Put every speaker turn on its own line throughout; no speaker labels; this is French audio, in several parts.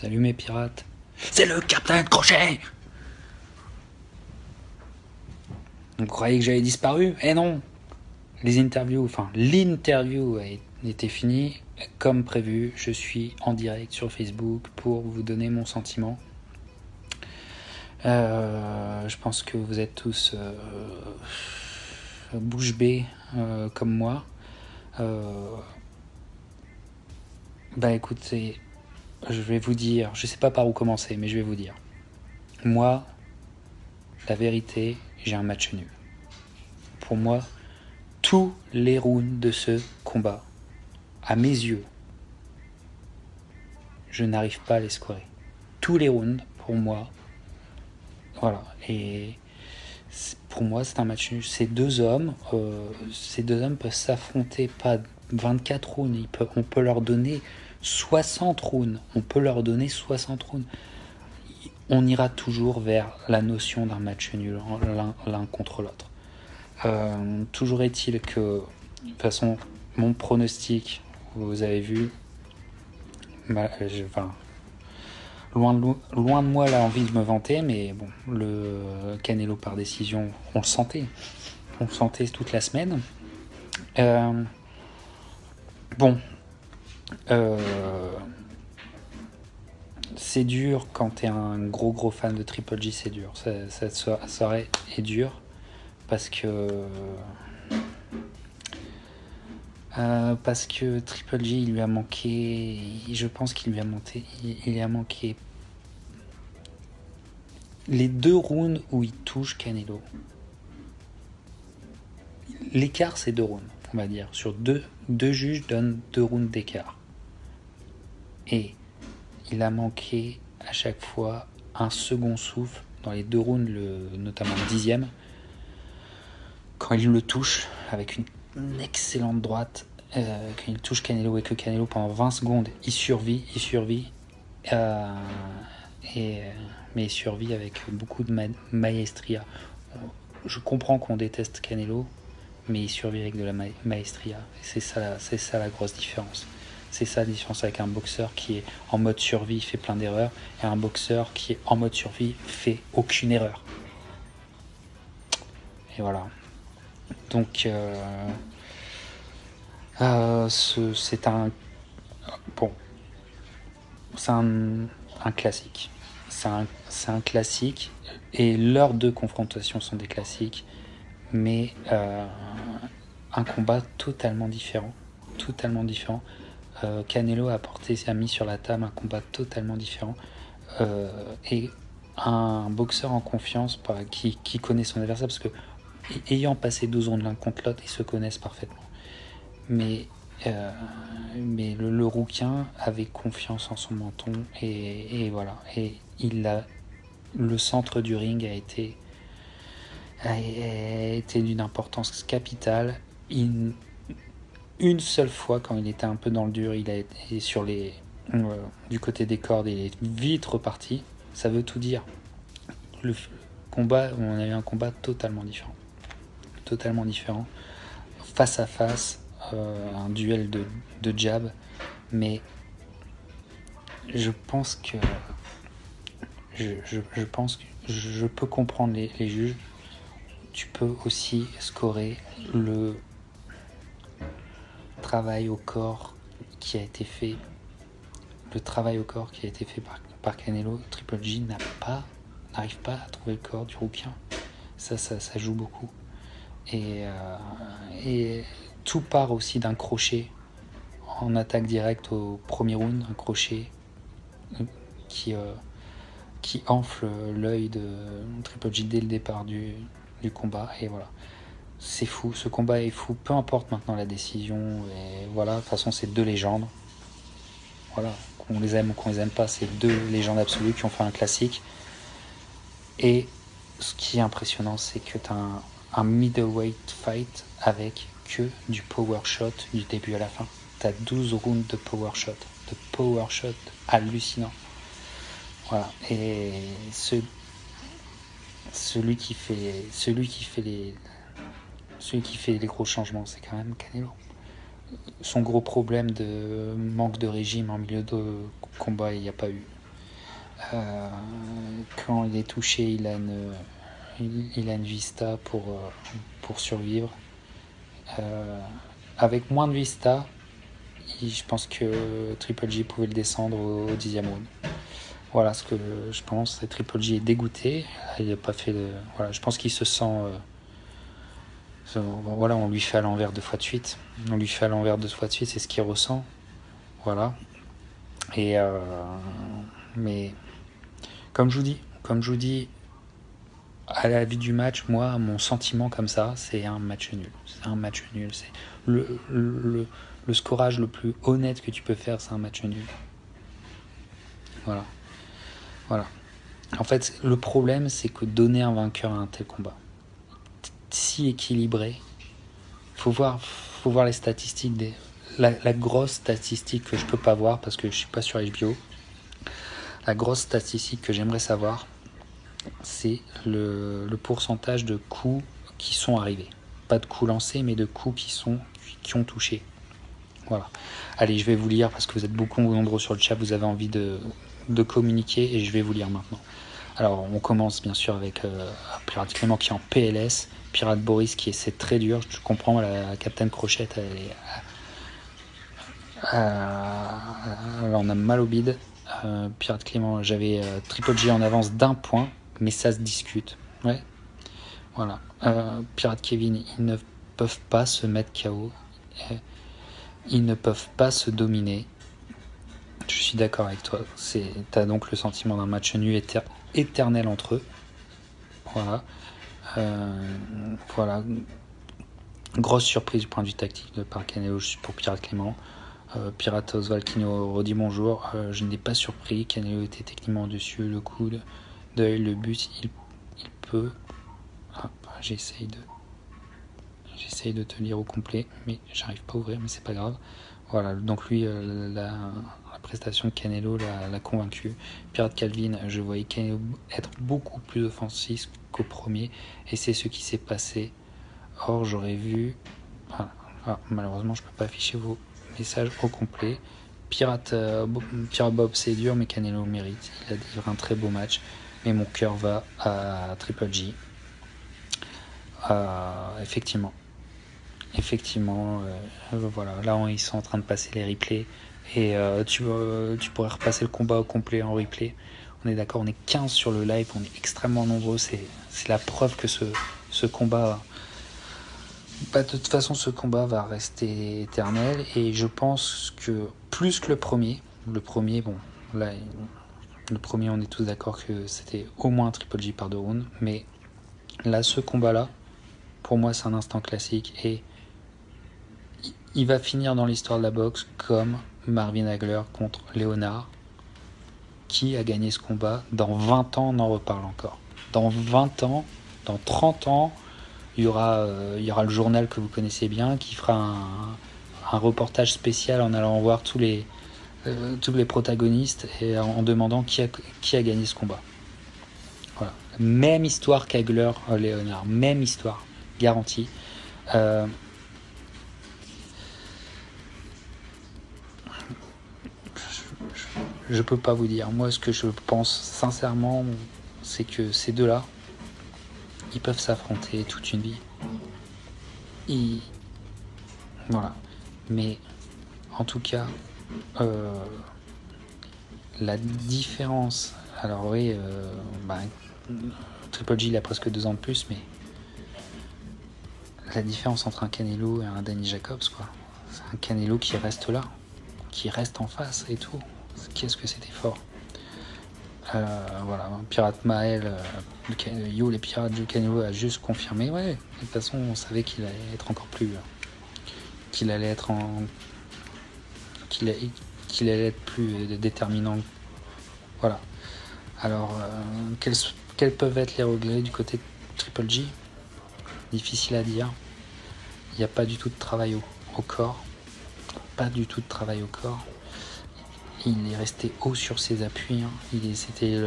Salut mes pirates. C'est le Capitaine Crochet. Vous croyez que j'avais disparu? Eh non. L'interview était finie. Comme prévu, je suis en direct sur Facebook pour vous donner mon sentiment. Je pense que vous êtes tous bouche bée comme moi. Écoutez, je vais vous dire, je sais pas par où commencer, mais je vais vous dire. Moi, la vérité, j'ai un match nul. Pour moi, tous les rounds de ce combat, à mes yeux, je n'arrive pas à les scorer. Tous les rounds, pour moi, voilà. Et pour moi, c'est un match nul. Ces deux hommes peuvent s'affronter pas 24 rounds. On peut leur donner 60 rounds. On ira toujours vers la notion d'un match nul l'un contre l'autre. Toujours est-il que, de toute façon, mon pronostic, vous avez vu, loin de moi l'envie de me vanter, mais bon, le Canelo par décision, on le sentait toute la semaine. C'est dur quand t'es un gros fan de Triple G, c'est dur. Cette soirée est dure parce que Triple G, il lui a manqué. Je pense qu'il lui a manqué les deux rounds où il touche Canelo. L'écart, c'est 2 rounds, on va dire. Sur deux juges donnent 2 rounds d'écart. Et il a manqué à chaque fois un second souffle dans les 2 rounds, notamment le 10e, quand il le touche avec une excellente droite, quand il touche Canelo et que Canelo pendant 20 secondes il survit, mais il survit avec beaucoup de maestria. Je comprends qu'on déteste Canelo, mais il survit avec de la maestria. C'est ça la grosse différence. C'est ça la différence avec un boxeur qui est en mode survie, fait plein d'erreurs, et un boxeur qui est en mode survie, fait aucune erreur. Et voilà. Donc, c'est un classique. C'est un classique, et leurs 2 confrontations sont des classiques, mais un combat totalement différent. Canelo a mis sur la table un combat totalement différent, et un boxeur en confiance qui connaît son adversaire, parce que ayant passé 12 rounds l'un contre l'autre, ils se connaissent parfaitement. Mais le rouquin avait confiance en son menton, et voilà. Et le centre du ring a été d'une importance capitale. Une seule fois, quand il était un peu dans le dur, il a été du côté des cordes, il est vite reparti. Ça veut tout dire. Le combat, on avait un combat totalement différent, face à face, un duel de jab, mais je pense que je peux comprendre les juges. Tu peux aussi scorer le travail au corps qui a été fait par Canelo. Triple G n'arrive pas à trouver le corps du rouquin. Ça joue beaucoup. Et tout part aussi d'un crochet en attaque directe au premier round, un crochet qui enfle l'œil de Triple G dès le départ du combat. Et voilà, c'est fou, ce combat est fou, peu importe maintenant la décision. Et voilà, de toute façon, c'est 2 légendes. Voilà, qu'on les aime ou qu'on les aime pas, c'est 2 légendes absolues qui ont fait un classique. Et ce qui est impressionnant, c'est que tu as un middleweight fight avec que du power shot du début à la fin. Tu as 12 rounds de power shot hallucinant. Voilà, et celui qui fait les gros changements, c'est quand même Canelo. Son gros problème de manque de régime en milieu de combat, il n'y a pas eu. Quand il est touché, il a une vista pour survivre. Avec moins de vista, je pense que Triple G pouvait le descendre au 10e round. Voilà ce que je pense. Et Triple G est dégoûté. Il n'a pas fait de. Voilà, je pense qu'il se sent. Voilà, on lui fait à l'envers 2 fois de suite. C'est ce qu'il ressent. Voilà. Et mais comme je vous dis, à la vue du match, moi, mon sentiment comme ça, c'est un match nul. C'est le scorage le plus honnête que tu peux faire, c'est un match nul. Voilà. En fait, le problème, c'est que donner un vainqueur à un tel combat, si équilibré, faut voir les statistiques la grosse statistique que je peux pas voir parce que je suis pas sur HBO. La grosse statistique que j'aimerais savoir, c'est le pourcentage de coups qui sont arrivés. Pas de coups lancés, mais de coups qui ont touché. Voilà. Allez, je vais vous lire parce que vous êtes beaucoup nombreux sur le chat, vous avez envie de communiquer et je vais vous lire maintenant. Alors, on commence bien sûr avec Pirate Clément qui est en PLS, Pirate Boris qui c'est très dur, je comprends, la Captain Crochette, elle en a mal au bide. Pirate Clément, j'avais Triple G en avance d'1 point, mais ça se discute. Ouais. Voilà. Pirate Kevin, ils ne peuvent pas se mettre KO. Ils ne peuvent pas se dominer. Je suis d'accord avec toi. T'as donc le sentiment d'un match nul éternel entre eux. Voilà. Voilà. Grosse surprise du point de vue tactique de par Canelo pour Pirate Clément. Pirate Oswald qui nous redit bonjour. Je n'ai pas surpris. Canelo était techniquement au-dessus. Le coup d'œil, le but, il peut. J'essaye de te lire au complet, mais j'arrive pas à ouvrir, mais c'est pas grave. Voilà, donc lui, la prestation de Canelo l'a convaincu. Pirate Calvin, je voyais Canelo être beaucoup plus offensif qu'au premier, et c'est ce qui s'est passé. Or, j'aurais vu. Voilà, malheureusement, je peux pas afficher vos messages au complet. Pirate Bob, c'est dur, mais Canelo mérite. Il a livré un très beau match, mais mon cœur va à Triple G. Effectivement, voilà, là ils sont en train de passer les replays et tu pourrais repasser le combat au complet en replay. On est d'accord, on est 15 sur le live, on est extrêmement nombreux, c'est la preuve que ce combat, de toute façon ce combat va rester éternel, et je pense que plus que le premier, bon, là, le premier on est tous d'accord que c'était au moins un Triple G par 2 rounds, mais là ce combat là, pour moi, c'est un instant classique et il va finir dans l'histoire de la boxe comme Marvin Hagler contre Léonard. Qui a gagné ce combat? Dans 20 ans, on en reparle encore. Dans 20 ans, dans 30 ans, il y aura le journal que vous connaissez bien qui fera un reportage spécial en allant voir tous les protagonistes et en demandant qui a gagné ce combat. Voilà. Même histoire qu'Hagler-Léonard. Même histoire. Garantie. Je peux pas vous dire. Moi, ce que je pense sincèrement, c'est que ces deux-là, ils peuvent s'affronter toute une vie. Voilà. Mais en tout cas, la différence. Alors oui, Triple G il a presque 2 ans de plus, mais la différence entre un Canelo et un Danny Jacobs, quoi. C'est un Canelo qui reste là, qui reste en face et tout. Qu'est-ce que c'était fort. Voilà, Pirate Maël, Yo les pirates du Canelo a juste confirmé. Ouais, de toute façon on savait qu'il allait être encore plus, qu'il allait être plus déterminant. Voilà. Alors quels peuvent être les regrets du côté de Triple G? Difficile à dire. Il n'y a pas du tout de travail au corps. Pas du tout de travail au corps. Il est resté haut sur ses appuis. C'était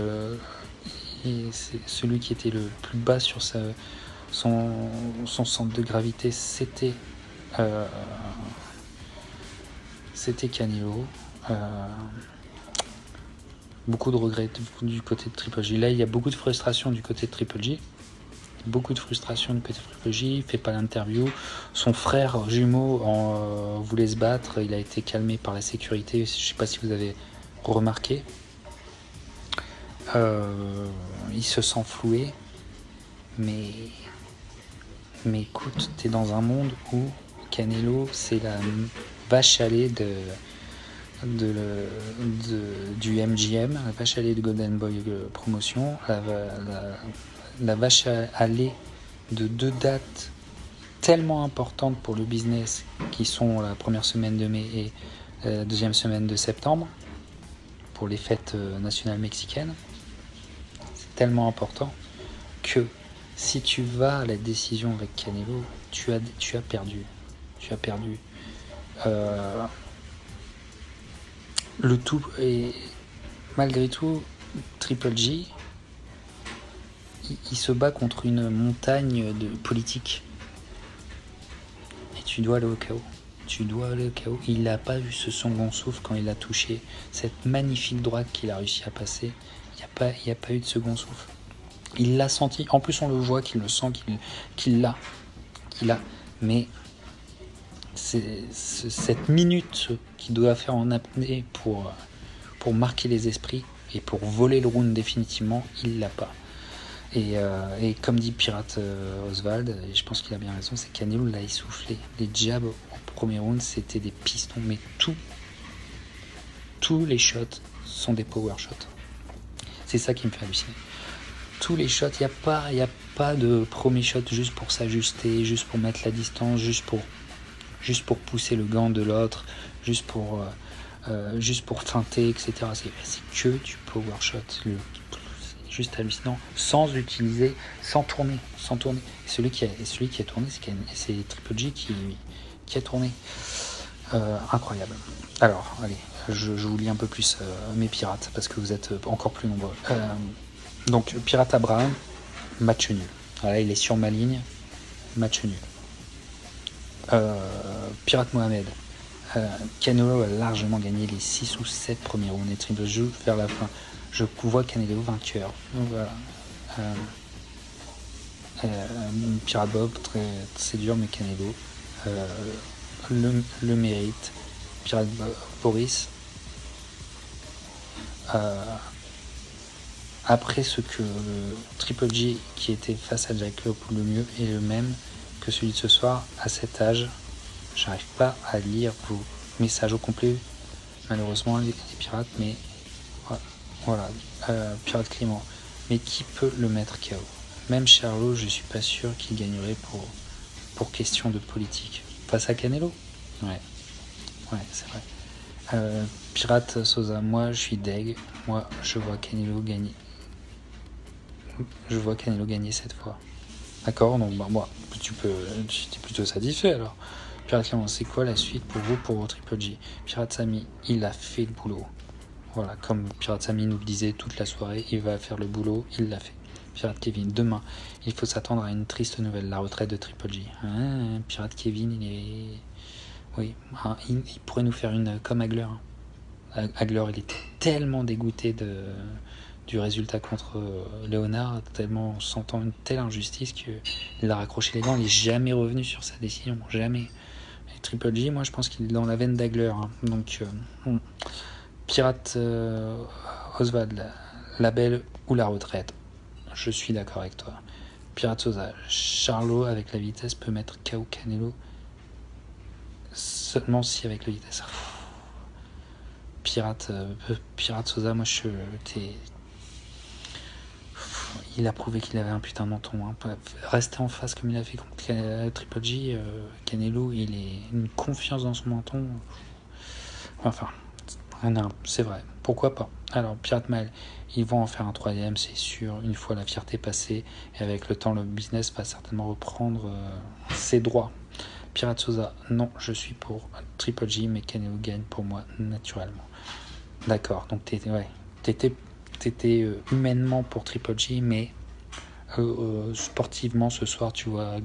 celui qui était le plus bas sur son centre de gravité. C'était Canelo. Beaucoup de regrets du côté de Triple J. Là, il y a beaucoup de frustration du côté de Triple J. Beaucoup de frustration du côté de Triple J. Il fait pas l'interview. Son frère jumeau voulait se battre. Il a été calmé par la sécurité. Je sais pas si vous avez remarqué. Il se sent floué. Mais écoute, t'es dans un monde où Canelo, c'est la vache à lait du MGM, la vache à lait de Golden Boy Promotion, la vache à lait de 2 dates tellement importantes pour le business qui sont la première semaine de mai et la deuxième semaine de septembre pour les fêtes nationales mexicaines. C'est tellement important que si tu vas à la décision avec Canelo, tu as perdu. Tu as perdu. Le tout, et malgré tout, Triple J, il se bat contre une montagne de politique. Et tu dois aller au chaos. Tu dois aller au chaos. Il n'a pas eu ce second souffle quand il a touché cette magnifique droite qu'il a réussi à passer. Il n'y a pas eu de second souffle. Il l'a senti. En plus, on le voit qu'il le sent, qu'il l'a. Mais c'est cette minute qu'il doit faire en apnée pour marquer les esprits et pour voler le round définitivement, il l'a pas. Et comme dit Pirate Oswald, et je pense qu'il a bien raison, c'est Canelo l'a essoufflé. Les jabs au premier round, c'était des pistons, mais tous les shots sont des power shots. C'est ça qui me fait halluciner. Tous les shots, il n'y a pas de premier shot juste pour s'ajuster, juste pour mettre la distance, juste pour pousser le gant de l'autre, juste pour feinter, etc. C'est que du power shot. C'est juste hallucinant, sans tourner. Et celui qui a tourné, c'est Triple J qui a tourné. Incroyable. Alors, allez, je vous lis un peu plus mes pirates, parce que vous êtes encore plus nombreux. Donc, Pirate Abraham, match nul. Voilà, il est sur ma ligne, match nul. Pirate Mohamed, Canelo a largement gagné les 6 ou 7 premiers rounds et Triple J vers la fin. Je vois Canelo vainqueur. Donc, voilà. Pirate Bob, c'est dur, mais Canelo le mérite. Pirate Boris, après ce que Triple J qui était face à Jack Lowe le mieux est le même que celui de ce soir. À cet âge, j'arrive pas à lire vos messages au complet, malheureusement les pirates, mais voilà. Pirate Clément, mais qui peut le mettre KO? Même Charlot, je suis pas sûr qu'il gagnerait pour question de politique. Face à Canelo? Ouais, c'est vrai. Pirate Sosa, moi je suis deg. Moi je vois Canelo gagner. Cette fois. D'accord, donc moi, j'étais plutôt satisfait alors. Pirate Clément, c'est quoi la suite pour vous pour Triple J? Pirate Samy, il a fait le boulot. Voilà, comme Pirate Samy nous le disait toute la soirée, il va faire le boulot, il l'a fait. Pirate Kevin, demain, il faut s'attendre à une triste nouvelle, la retraite de Triple J. Pirate Kevin, il pourrait nous faire une comme Hagler. Hagler, il était tellement dégoûté du résultat contre Léonard, tellement sentant une telle injustice qu'il a raccroché les gants, il n'est jamais revenu sur sa décision, jamais. Et Triple J, moi je pense qu'il est dans la veine d'Hagler. Donc, Pirate Oswald, la belle ou la retraite? Je suis d'accord avec toi. Pirate Sosa, Charlot avec la vitesse peut mettre KO Canelo seulement si avec la vitesse. Pirate Sosa, moi il a prouvé qu'il avait un putain de menton. Rester en face comme il a fait contre Triple J, Canelo, il est une confiance dans son menton. Enfin, c'est vrai. Pourquoi pas? Alors, Pirate Mael, ils vont en faire un troisième, c'est sûr. Une fois la fierté passée, et avec le temps, le business va certainement reprendre ses droits. Pirate Sosa, non, je suis pour Triple J, mais Canelo gagne pour moi naturellement. D'accord, donc t'étais humainement pour Triple J, mais sportivement ce soir, tu vois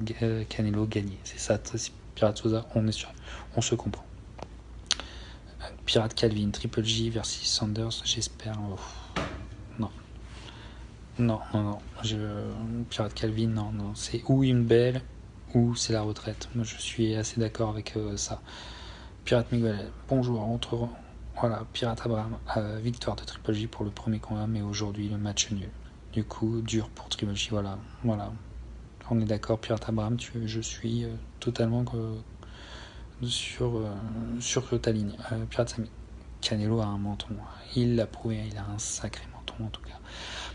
Canelo gagner. C'est ça, Pirate Sosa, on se comprend. Pirate Calvin, Triple J versus Sanders, j'espère. Non, non, non. Pirate Calvin, non, non. C'est ou une belle, ou c'est la retraite. Moi, je suis assez d'accord avec ça. Pirate Miguel, bonjour. Voilà, Pirate Abraham, victoire de Triple J pour le premier combat, mais aujourd'hui, le match nul. Du coup, dur pour Triple J, voilà. Voilà. On est d'accord, Pirate Abraham, je suis totalement sur ta ligne. Pirate Samy, Canelo a un menton. Il l'a prouvé, il a un sacré menton en tout cas.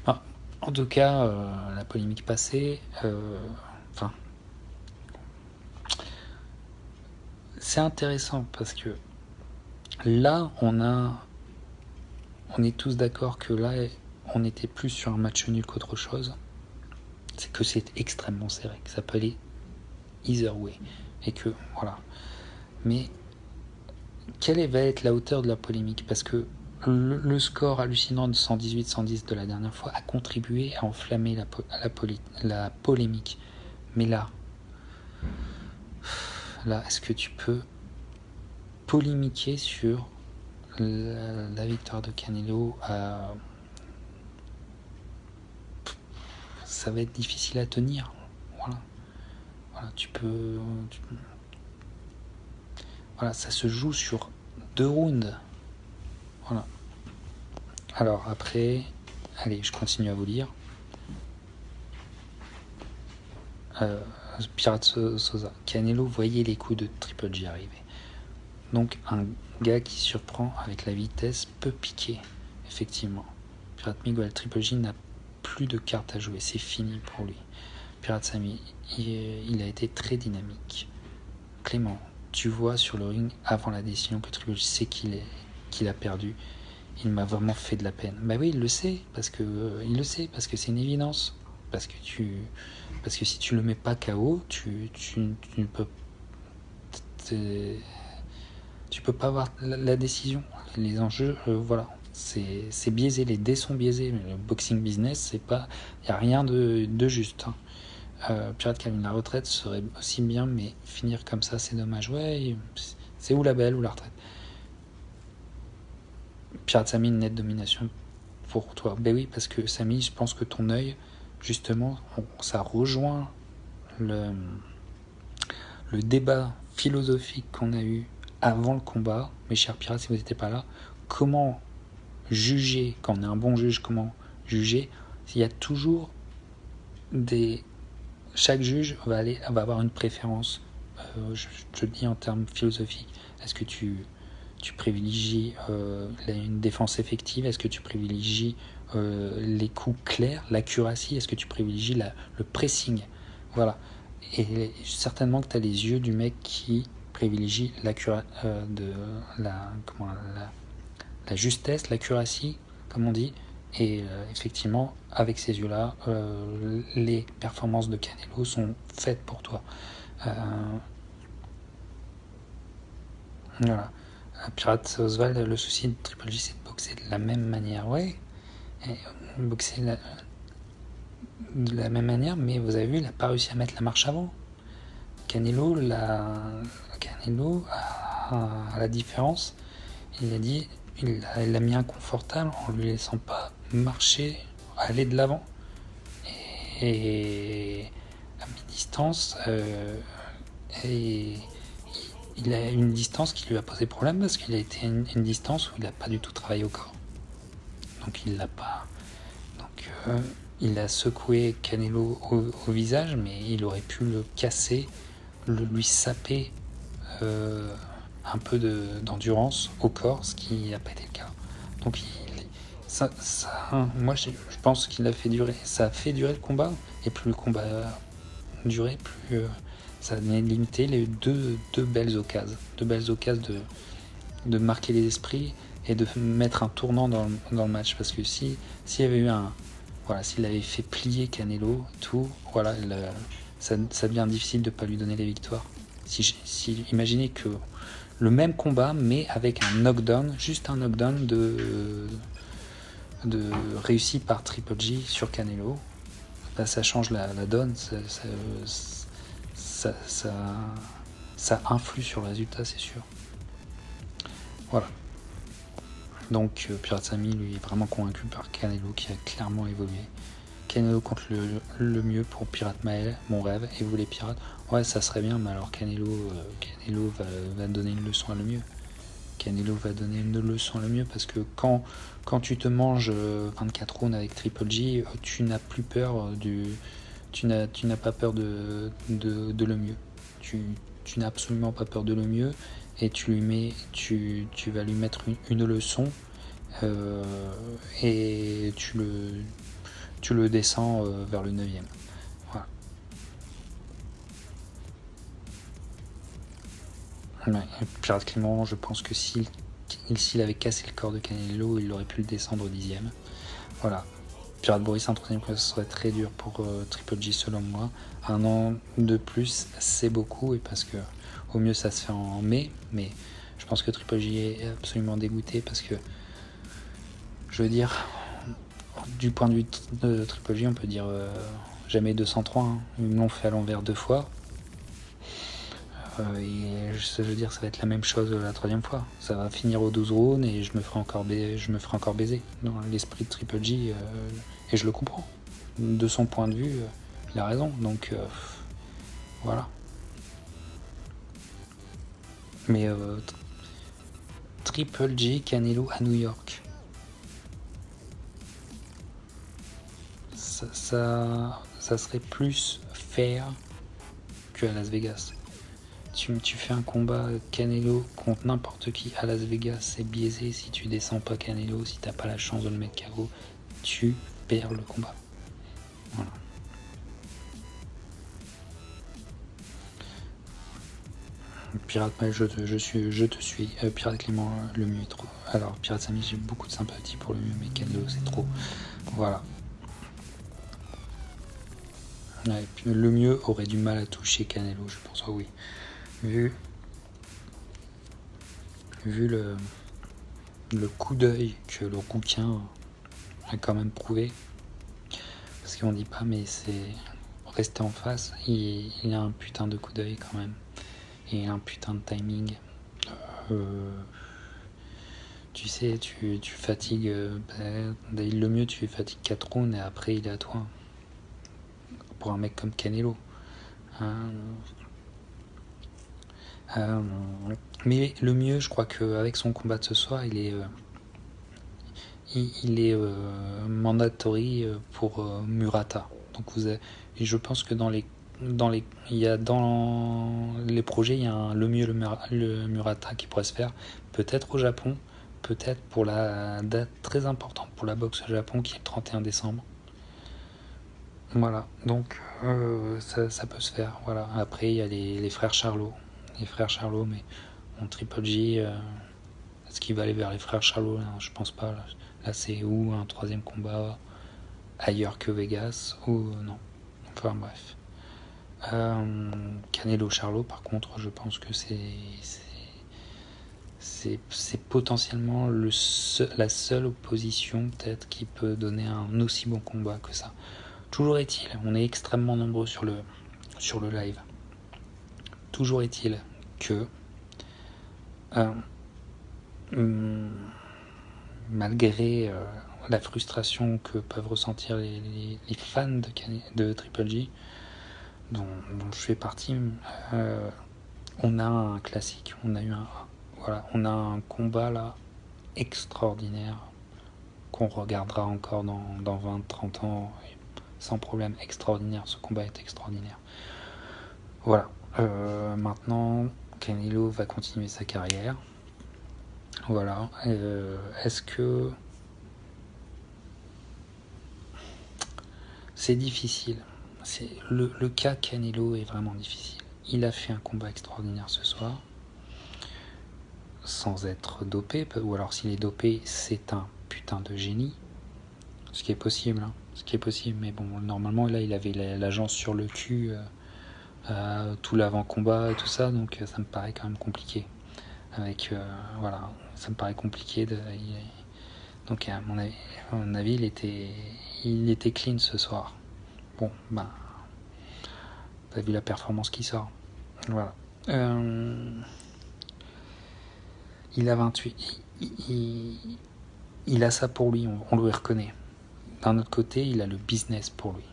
Enfin, en tout cas, la polémique passée, c'est intéressant parce que là, on est tous d'accord que là, on était plus sur un match nul qu'autre chose. C'est que c'est extrêmement serré, que ça peut aller either way. Et que, voilà. Mais quelle va être la hauteur de la polémique? Parce que le score hallucinant de 118-110 de la dernière fois a contribué à enflammer la polémique. Mais là, est-ce que tu peux polémiquer sur la victoire de Canelo? Ça va être difficile à tenir. Voilà, voilà, ça se joue sur 2 rounds. Voilà. Alors après, allez, je continue à vous lire. Pirate Sosa, Canelo voyait les coups de Triple J arriver. Donc un gars qui surprend avec la vitesse peut piquer, effectivement. Pirate Miguel, Triple J n'a plus de cartes à jouer, c'est fini pour lui. Pirate Samy, il a été très dynamique. Clément, tu vois sur le ring avant la décision que Triple J sait qu'il a perdu. Il m'a vraiment fait de la peine. Bah oui, il le sait parce que c'est une évidence. Parce que si tu le mets pas KO, tu peux pas avoir la décision. Les enjeux, voilà, c'est biaisé, les dés sont biaisés. Mais le boxing business, c'est pas, y a rien de juste. Pirate Calvin, la retraite serait aussi bien, mais finir comme ça, c'est dommage. Ouais, c'est ou la belle ou la retraite. Pirate Samy, une nette domination pour toi. Ben oui, parce que Samy, je pense que ton œil, justement, ça rejoint le débat philosophique qu'on a eu avant le combat. Mes chers pirates, si vous n'étiez pas là, comment juger, quand on est un bon juge, comment juger? Il y a toujours chaque juge va avoir une préférence. Je te le dis en termes philosophiques. Est-ce que tu privilégies une défense effective? Est-ce que tu privilégies les coups clairs, l'accuracy? Est-ce que tu privilégies le pressing? Voilà. Et certainement que tu as les yeux du mec qui privilégie la justesse, l'accuracy, comme on dit. Et effectivement, avec ces yeux-là, les performances de Canelo sont faites pour toi. Voilà. Pirate Oswald, le souci de Triple J, c'est de boxer de la même manière. Ouais, boxer de la même manière, mais vous avez vu, il n'a pas réussi à mettre la marche avant. Canelo, à la différence, il l'a mis inconfortable en lui laissant pas marcher, aller de l'avant. Et à mi-distance, il a une distance qui lui a posé problème parce qu'il a été une distance où il n'a pas du tout travaillé au corps. Donc il l'a pas. Donc il a secoué Canelo au visage, mais il aurait pu le casser, lui saper un peu d'endurance au corps, ce qui n'a pas été le cas. Donc moi je pense qu'il a fait durer. Ça a fait durer le combat, et plus le combat durait, plus ça a limité. Il a eu deux belles occasions. De marquer les esprits et de mettre un tournant dans le match. Parce que s'il y avait eu s'il avait fait plier Canelo, tout, voilà, ça devient difficile de ne pas lui donner les victoires. Imaginez que le même combat, mais avec un knockdown, juste un knockdown de réussi par Triple J sur Canelo, là, ça change la donne, ça influe sur le résultat, c'est sûr. Voilà. Donc Pirate Samy, lui, est vraiment convaincu par Canelo, qui a clairement évolué. Canelo contre le mieux pour Pirate Mael, mon rêve. Et vous les pirates, ouais, ça serait bien, mais alors Canelo va donner une leçon à le mieux. Canelo va donner une leçon à le mieux parce que quand tu te manges 24 rounds avec Triple G, tu n'as plus peur tu n'as pas peur de le mieux. Tu n'as absolument pas peur de le mieux et tu vas lui mettre une leçon et tu le descends vers le 9ème. Voilà. Ouais, Pirate Clément, je pense que s'il avait cassé le corps de Canelo, il aurait pu le descendre au 10ème. Voilà. Pirate Boris en 3ème place, ce serait très dur pour Triple G selon moi. 1 an de plus, c'est beaucoup, et parce que au mieux ça se fait en mai, mais je pense que Triple G est absolument dégoûté parce que, je veux dire, du point de vue de Triple G, on peut dire jamais 203. Hein. Ils l'ont fait à l'envers 2 fois. Et je veux dire, ça va être la même chose la 3ème fois. Ça va finir au 12 rounds et je me ferai encore baiser dans l'esprit de Triple G. Et je le comprends. De son point de vue, il a raison. Donc voilà. Mais Triple G, Canelo à New York. Ça serait plus fair que à Las Vegas. Tu fais un combat Canelo contre n'importe qui à Las Vegas, c'est biaisé. Si tu descends pas Canelo, si t'as pas la chance de le mettre KO, tu perds le combat. Voilà. Pirate Mail, je te suis. Pirate Clément, le mieux est trop. Alors Pirate Samy, j'ai beaucoup de sympathie pour le mieux, mais Canelo c'est trop. Voilà. Ouais, le mieux aurait du mal à toucher Canelo, je pense. Oh oui. Vu le coup d'œil que le rouquin a quand même prouvé, parce qu'on dit pas, mais c'est rester en face, il a un putain de coup d'œil quand même, et un putain de timing. Tu sais, tu fatigues, le mieux tu fatigues 4 rounds et après il est à toi. Pour un mec comme Canelo. Mais le mieux, je crois qu'avec son combat de ce soir, il est mandatory pour Murata. Donc et je pense que dans les projets, il y a le mieux le Murata qui pourrait se faire, peut-être au Japon, peut-être pour la date très importante pour la boxe au Japon qui est le 31 décembre. Voilà, donc ça peut se faire. Voilà. Après, il y a les frères Charlot. Mais en Triple G, est-ce qu'il va aller vers les frères Charlot là, je pense pas. Là, c'est où un 3ème combat ailleurs que Vegas ou non. Enfin bref. Canelo Charlot, par contre, je pense que c'est potentiellement la seule opposition peut-être qui peut donner un aussi bon combat que ça. Toujours est-il, on est extrêmement nombreux sur le live. Toujours est-il que malgré la frustration que peuvent ressentir les fans de Triple G, dont je fais partie, on a un classique, on a un combat là extraordinaire qu'on regardera encore dans 20-30 ans sans problème. Extraordinaire, ce combat est extraordinaire. Voilà. Maintenant, Canelo va continuer sa carrière. Voilà. Est-ce que c'est difficile? Le cas Canelo est vraiment difficile. Il a fait un combat extraordinaire ce soir, sans être dopé, ou alors s'il est dopé, c'est un putain de génie. Ce qui est possible, hein. Ce qui est possible. Mais bon, normalement, là, il avait l'agence sur le cul tout l'avant-combat et tout ça, donc ça me paraît quand même compliqué. Voilà, ça me paraît compliqué. Donc à mon avis, il était clean ce soir. Bon, t'as vu la performance qui sort. Voilà. Il a 28. Il a ça pour lui, on le reconnaît. d'un autre côté, il a le business pour lui.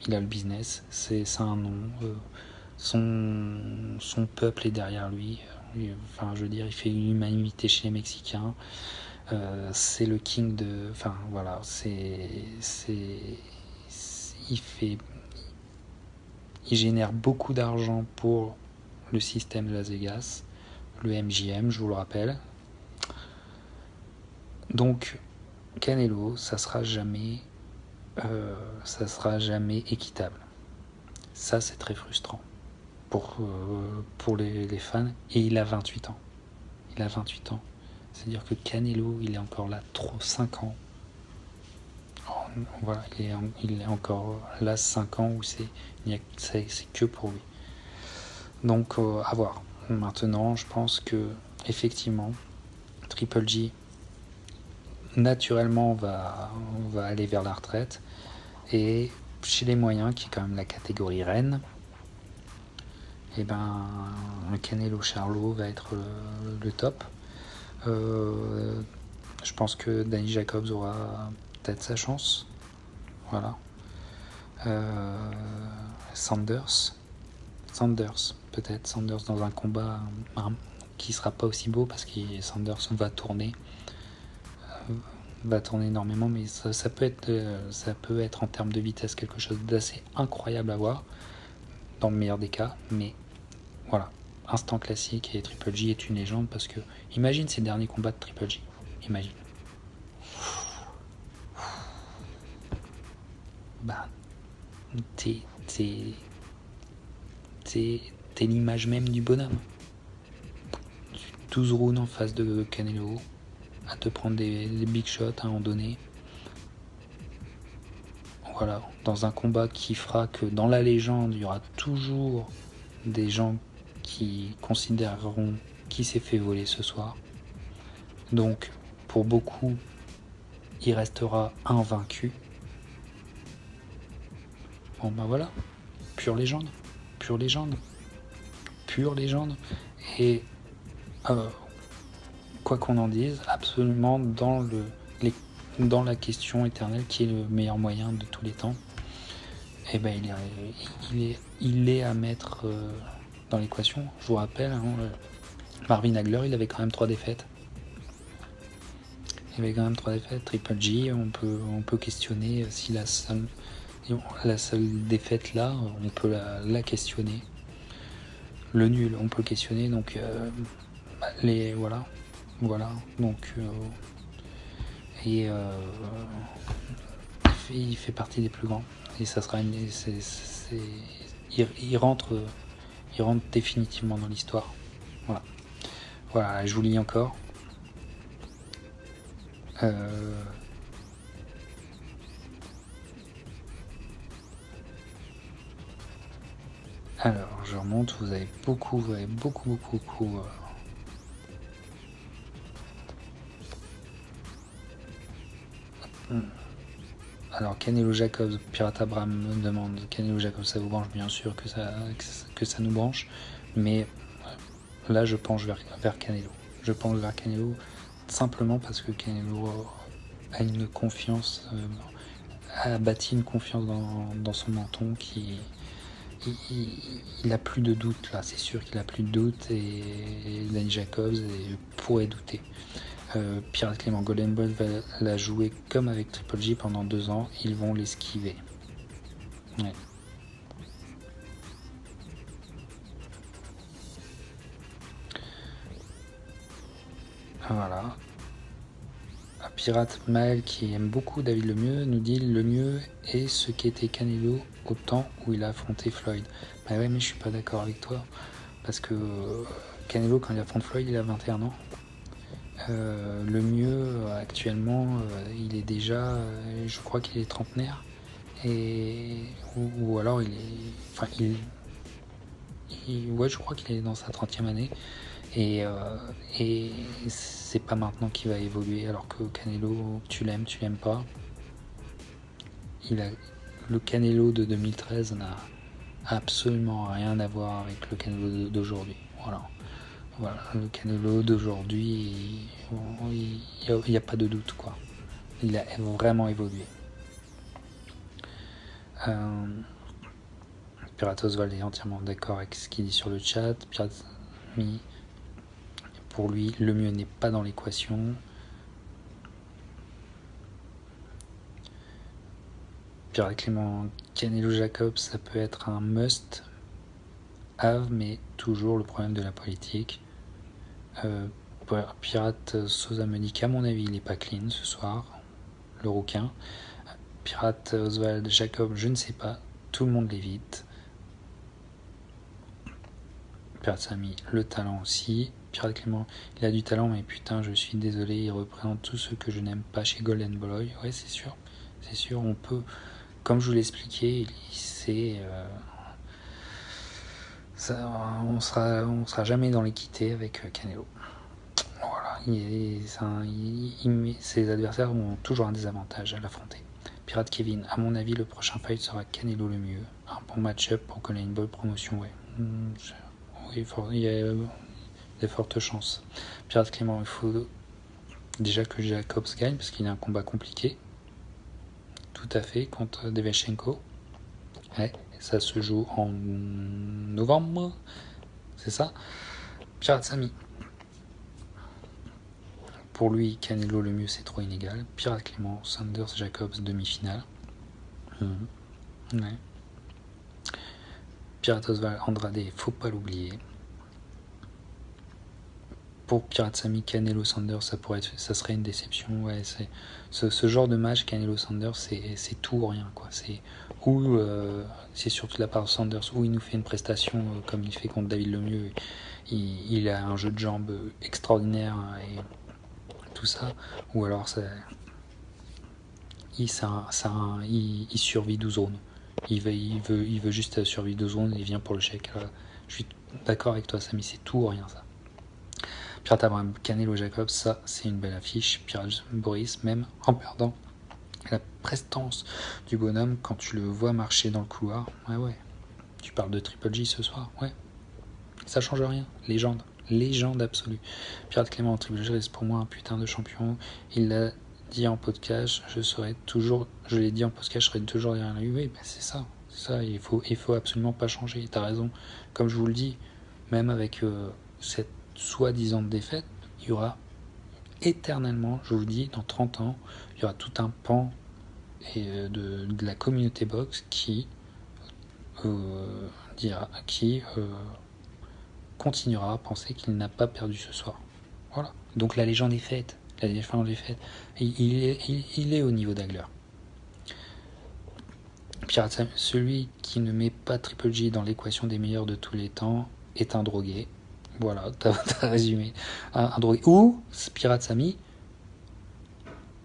Il a le business, c'est un nom. Son peuple est derrière lui. Enfin, je veux dire, il fait l'humanité chez les Mexicains. C'est le king de. Enfin, voilà, il génère beaucoup d'argent pour le système de Las Vegas, le MGM, je vous le rappelle. Donc, Canelo, ça sera jamais équitable. Ça, c'est très frustrant pour les fans. Et il a 28 ans. C'est-à-dire que Canelo, il est encore là 5 ans. Voilà, il est encore là 5 ans où c'est que pour lui. Donc, à voir. Maintenant, je pense que effectivement, Triple G, naturellement, va aller vers la retraite. Et chez les moyens, qui est quand même la catégorie reine, et ben, le Canelo Charlo va être le top. Je pense que Danny Jacobs aura peut-être sa chance. Voilà. Sanders, peut-être Sanders dans un combat qui sera pas aussi beau parce que Sanders va tourner énormément, mais ça peut être en termes de vitesse quelque chose d'assez incroyable à voir dans le meilleur des cas. Mais voilà, instant classique, et Triple G est une légende parce que imagine ces derniers combats de Triple G, imagine. Bah, t'es l'image même du bonhomme. 12 rounds en face de Canelo, à te prendre des big shots à un moment donné. Voilà, dans un combat qui fera que dans la légende, il y aura toujours des gens qui considéreront qui s'est fait voler ce soir. Donc, pour beaucoup, il restera invaincu. Bon ben voilà, pure légende. Et quoi qu'on en dise, absolument dans la question éternelle qui est le meilleur moyen de tous les temps, et ben il est à mettre dans l'équation. Je vous rappelle, Marvin Hagler, il avait quand même 3 défaites. Triple G, on peut questionner si la seule défaite là, on peut la questionner. Le nul, on peut le questionner. Donc voilà. Donc il fait partie des plus grands. Et ça sera il rentre définitivement dans l'histoire. Voilà, je vous lis encore. Alors, je remonte, vous avez beaucoup. Alors, Canelo Jacobs, Pirate Abraham me demande, Canelo Jacobs, ça vous branche? Bien sûr que ça nous branche, mais là, je penche vers Canelo. Simplement parce que Canelo a une confiance, a bâti une confiance dans son menton qui... Il a plus de doute là, c'est sûr qu'il a plus de doute, et Danny Jacobs pourrait douter. Pirate Clément, Golden Boy va la jouer comme avec Triple G pendant 2 ans, ils vont l'esquiver. Ouais. Voilà. Pirate Maël, qui aime beaucoup David Lemieux, nous dit: le mieux est ce qu'était Canelo au temps où il a affronté Floyd. Bah ouais, mais je suis pas d'accord avec toi, parce que Canelo, quand il affronte Floyd, il a 21 ans. Le mieux actuellement, il est déjà, je crois qu'il est trentenaire, ou alors il est, ouais, je crois qu'il est dans sa 30e année. Et c'est pas maintenant qu'il va évoluer, alors que Canelo, tu l'aimes pas. Le Canelo de 2013 n'a absolument rien à voir avec le Canelo d'aujourd'hui. Voilà, le Canelo d'aujourd'hui, il n'y a pas de doute, quoi. Il a vraiment évolué. Pirate Oswald est entièrement d'accord avec ce qu'il dit sur le chat. Pirate Samy, pour lui, le mieux n'est pas dans l'équation. Pirate Clément, Canelo Jacobs, ça peut être un must have, mais toujours le problème de la politique. Pirate Sosa me dit qu'à mon avis, il n'est pas clean ce soir, le rouquin. Pirate Oswald Jacob, je ne sais pas, tout le monde l'évite. Pirate Samy, le talent aussi. Pirate Clément, il a du talent, mais putain, je suis désolé, il représente tout ce que je n'aime pas chez Golden Boy. Ouais, c'est sûr, on peut, comme je vous l'ai expliqué, on sera jamais dans l'équité avec Canelo. Voilà, ses adversaires ont toujours un désavantage à l'affronter. Pirate Kevin, à mon avis, le prochain fight sera Canelo le mieux. Un bon match-up pour qu'on ait une bonne promotion, ouais. Oui, il y a des fortes chances. Pirate Clément, il faut déjà que Jacobs gagne parce qu'il a un combat compliqué. Tout à fait, contre Devchenko. Ouais, ça se joue en novembre, c'est ça. Pirate Samy, pour lui, Canelo le mieux, c'est trop inégal. Pirate Clément, Sanders Jacobs, demi-finale. Ouais. Pirate Oswald Andrade, faut pas l'oublier. Pour Pirate Samy, Canelo Sanders, ça serait une déception. Ouais, ce genre de match, Canelo Sanders, c'est tout ou rien, quoi. C'est surtout de la part de Sanders où il nous fait une prestation comme il fait contre David Lemieux. Il a un jeu de jambes extraordinaire et tout ça. Ou alors il survit 12 zones. Il veut juste survivre 12 zones et il vient pour le chèque. Je suis d'accord avec toi, Samy, c'est tout ou rien, ça. Pirate Abraham, Canelo Jacobs, ça c'est une belle affiche. Pirate Boris, même en perdant, la prestance du bonhomme quand tu le vois marcher dans le couloir. Ouais. Tu parles de Triple G ce soir, ouais. Ça change rien. Légende absolue. Pirate Clément, Triple G reste pour moi un putain de champion. Il l'a dit en podcast, je l'ai dit en podcast, je serai toujours derrière lui. Oui, c'est ça. Il faut absolument pas changer. T'as raison. Comme je vous le dis, même avec cette soi-disant défaite, il y aura éternellement, je vous le dis, dans 30 ans, il y aura tout un pan de la communauté boxe qui continuera à penser qu'il n'a pas perdu ce soir. Voilà. Donc la légende est faite. Il est au niveau d'Hagler. Pirate Sam, celui qui ne met pas Triple G dans l'équation des meilleurs de tous les temps est un drogué. Voilà, t'as résumé. Un drogué. Ou, Pirate Samy,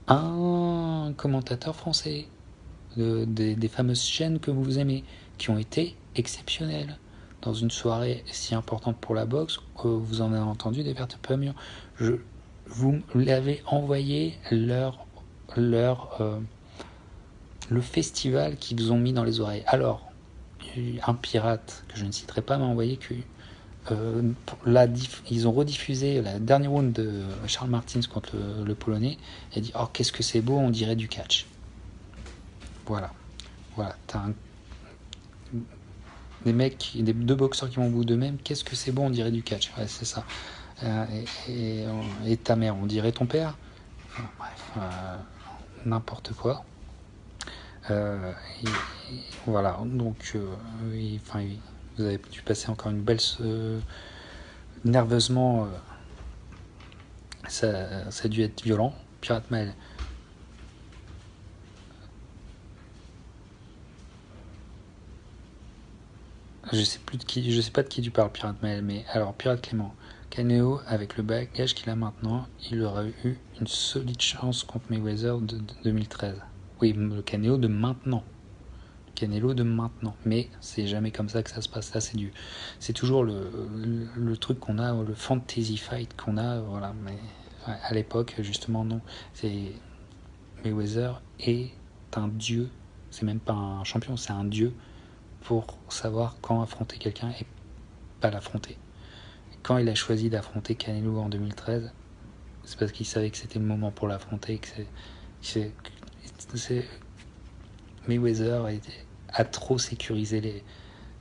un commentateur français des fameuses chaînes que vous aimez, qui ont été exceptionnelles. Dans une soirée si importante pour la boxe, vous en avez entendu des vertes pas mûres. Vous l'avez envoyé le festival qu'ils ont mis dans les oreilles. Alors, un pirate, que je ne citerai pas, m'a envoyé que ils ont rediffusé la dernière round de Charles Martins contre le Polonais et dit « Oh, qu'est-ce que c'est beau, on dirait du catch ». Voilà, t'as des deux boxeurs qui vont au bout d'eux-mêmes, qu'est-ce que c'est beau, on dirait du catch. Ouais, c'est ça. Et ta mère, on dirait ton père. Bref, n'importe quoi. Voilà, donc vous avez dû passer encore une belle nerveusement, ça a dû être violent. Pirate Mail, je sais pas de qui tu parles, Pirate Mail, mais alors Pirate Clément, Canelo, avec le bagage qu'il a maintenant, il aurait eu une solide chance contre Mayweather de 2013. Oui, le Canelo de maintenant. Mais c'est jamais comme ça que ça se passe. Là, c'est toujours le truc qu'on a, le fantasy fight qu'on a, voilà. Mais à l'époque, justement, non. Mayweather est un dieu. C'est même pas un champion, c'est un dieu pour savoir quand affronter quelqu'un et pas l'affronter. Quand il a choisi d'affronter Canelo en 2013, c'est parce qu'il savait que c'était le moment pour l'affronter, Mayweather a trop sécurisé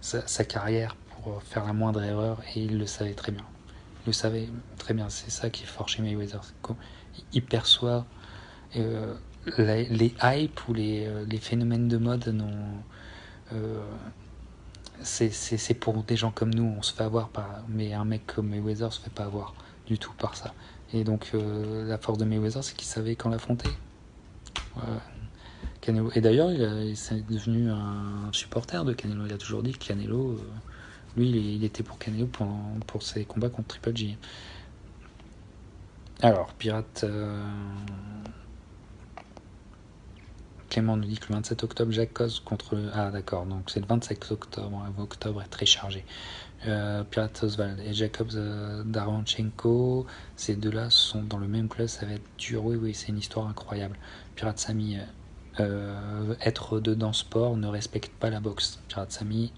sa carrière pour faire la moindre erreur, et il le savait très bien. Il le savait très bien, c'est ça qui est fort chez Mayweather. Il perçoit les hypes ou les phénomènes de mode c'est pour des gens comme nous, on se fait avoir mais un mec comme Mayweather se fait pas avoir du tout par ça. Et donc la force de Mayweather, c'est qu'il savait quand l'affronter. Canelo. Et d'ailleurs, il est devenu un supporter de Canelo. Il a toujours dit que Canelo, lui, il était pour Canelo pour ses combats contre Triple G. Alors, Pirate Clément nous dit que le 27 octobre, Jacques Cos contre... Ah d'accord, donc c'est le 27 octobre. Octobre est très chargé. Pirate Oswald et Jacobs Daranchenko, ces deux-là sont dans le même club, ça va être dur. Oui, c'est une histoire incroyable. Pirate Samy, être dedans sport ne respecte pas la boxe. Pirate Samy,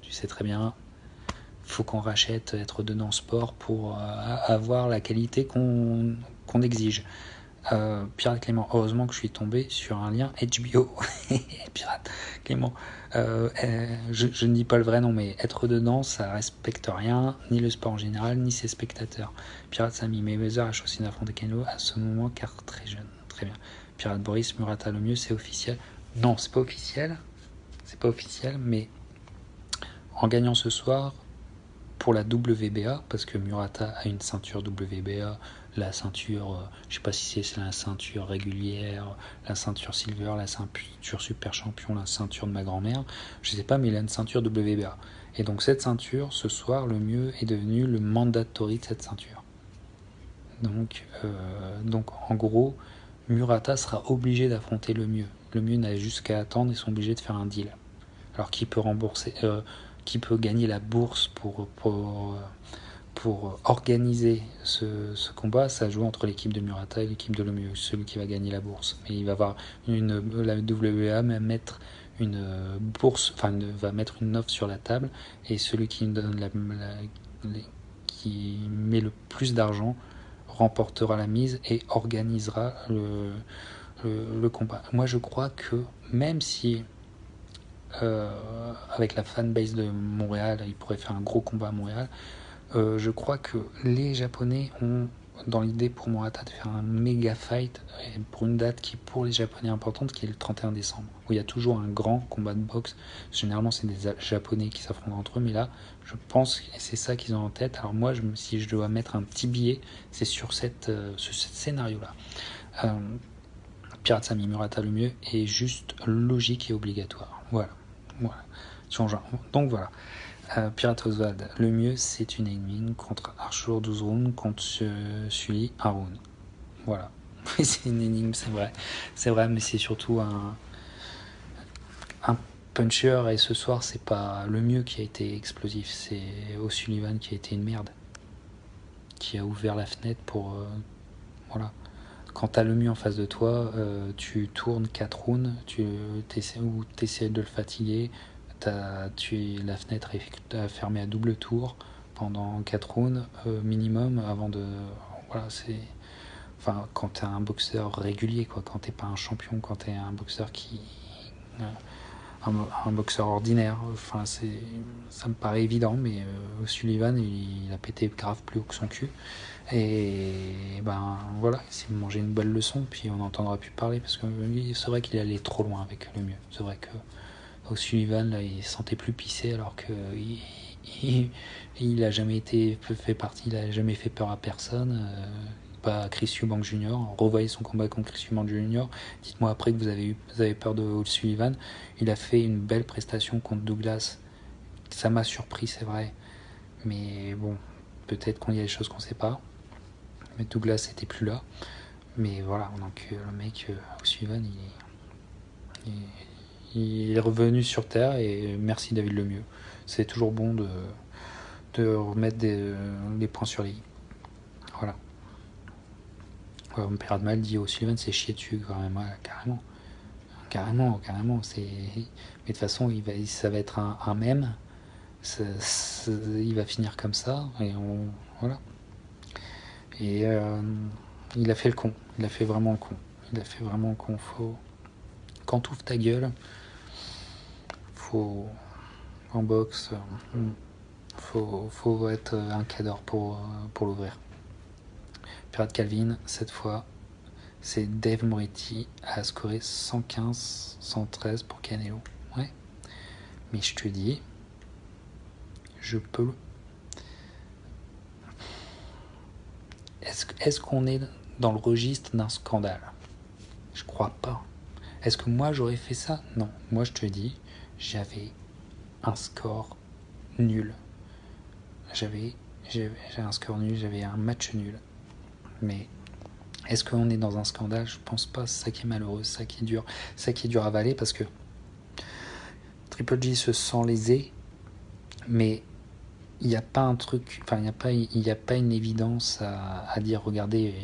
tu sais très bien, faut qu'on rachète être dedans sport pour avoir la qualité qu'on exige. Pirate Clément, heureusement que je suis tombé sur un lien HBO. Pirate Clément, je ne dis pas le vrai nom, mais être dedans, ça respecte rien, ni le sport en général, ni ses spectateurs. Pirate Samy, Mayweather a choisi d'affronter Canelo à ce moment car très jeune. Très bien. Pirate Boris, Murata le mieux, c'est officiel. Non, c'est pas officiel. C'est pas officiel, mais en gagnant ce soir pour la WBA, parce que Murata a une ceinture WBA, la ceinture, je sais pas si c'est la ceinture régulière, la ceinture silver, la ceinture super champion, la ceinture de ma grand-mère, je sais pas, mais il a une ceinture WBA. Et donc cette ceinture, ce soir, le mieux est devenu le mandatory de cette ceinture. Donc en gros, Murata sera obligé d'affronter le mieux. Le mieux n'a juste qu'à attendre, ils sont obligés de faire un deal. Alors qui peut rembourser, qui peut gagner la bourse pour organiser ce combat, ça joue entre l'équipe de Murata et l'équipe de Lemieux, celui qui va gagner la bourse. Mais il va avoir la WBA même mettre une bourse, va mettre une offre sur la table, et celui qui donne qui met le plus d'argent remportera la mise et organisera le combat. Moi je crois que même si avec la fanbase de Montréal, il pourrait faire un gros combat à Montréal, je crois que les Japonais ont dans l'idée pour Murata de faire un méga fight pour une date qui est pour les Japonais importante, qui est le 31 décembre, où il y a toujours un grand combat de boxe. Généralement c'est des Japonais qui s'affrontent entre eux, mais là je pense que c'est ça qu'ils ont en tête. Alors moi, si je dois mettre un petit billet, c'est sur ce scénario là. Pirate Samy, Murata le mieux est juste logique et obligatoire. Voilà. Donc voilà. Pirate Oswald, le mieux c'est une énigme contre Arthur 12 rounds, contre Sully 1 round. Voilà. C'est une énigme, c'est vrai. C'est vrai, mais c'est surtout un puncher, et ce soir c'est pas le mieux qui a été explosif, c'est O'Sullivan qui a été une merde. Qui a ouvert la fenêtre pour. Voilà. Quand t'as le mieux en face de toi, tu tournes 4 rounds, tu essaies de le fatiguer, la fenêtre est fermée à double tour pendant 4 rounds minimum avant de... Voilà, c'est... Enfin, quand t'es un boxeur régulier, quoi, quand t'es pas un champion, quand t'es un boxeur un boxeur ordinaire, enfin, ça me paraît évident, mais Sullivan, il a pété grave plus haut que son cul. Et ben voilà, il s'est mangé une belle leçon, puis on n'entendra plus parler, parce que c'est vrai qu'il allait trop loin avec le mieux. C'est vrai que O'Sullivan, là, il sentait plus pisser, alors que il a jamais fait partie, il a jamais fait peur à personne. Pas à Chris Eubank Jr. Revoyez son combat contre Chris Eubank Jr. Dites-moi après que vous avez peur de O'Sullivan. Il a fait une belle prestation contre Douglas. Ça m'a surpris, c'est vrai. Mais bon, peut-être qu'il y a des choses qu'on ne sait pas. Mais Douglas n'était plus là. Mais voilà, donc le mec O'Sullivan, il est revenu sur Terre, et merci David Lemieux. C'est toujours bon de remettre les points sur les i. Voilà. Mon père de mal dit O'Sullivan c'est chier dessus quand même, ouais, carrément. Mais de toute façon ça va être un mème, il va finir comme ça, et voilà. Et il a fait le con, il a fait vraiment le con. Quand t'ouvres ta gueule, en boxe, faut être un cador pour l'ouvrir. Pirate Calvin, cette fois, c'est Dave Moretti a scoré 115-113 pour Canelo. Ouais. Mais je te dis, je peux. Est-ce qu'on est dans le registre d'un scandale? Je crois pas. Est-ce que moi j'aurais fait ça? Non. Moi je te dis, j'avais un score nul. J'avais un score nul, j'avais un match nul. Mais est-ce qu'on est dans un scandale? Je pense pas. C'est ça qui est malheureux, c'est ça qui est dur à avaler, parce que Triple G se sent lésé, mais il n'y a pas un truc, enfin il n'y a pas une évidence à dire regardez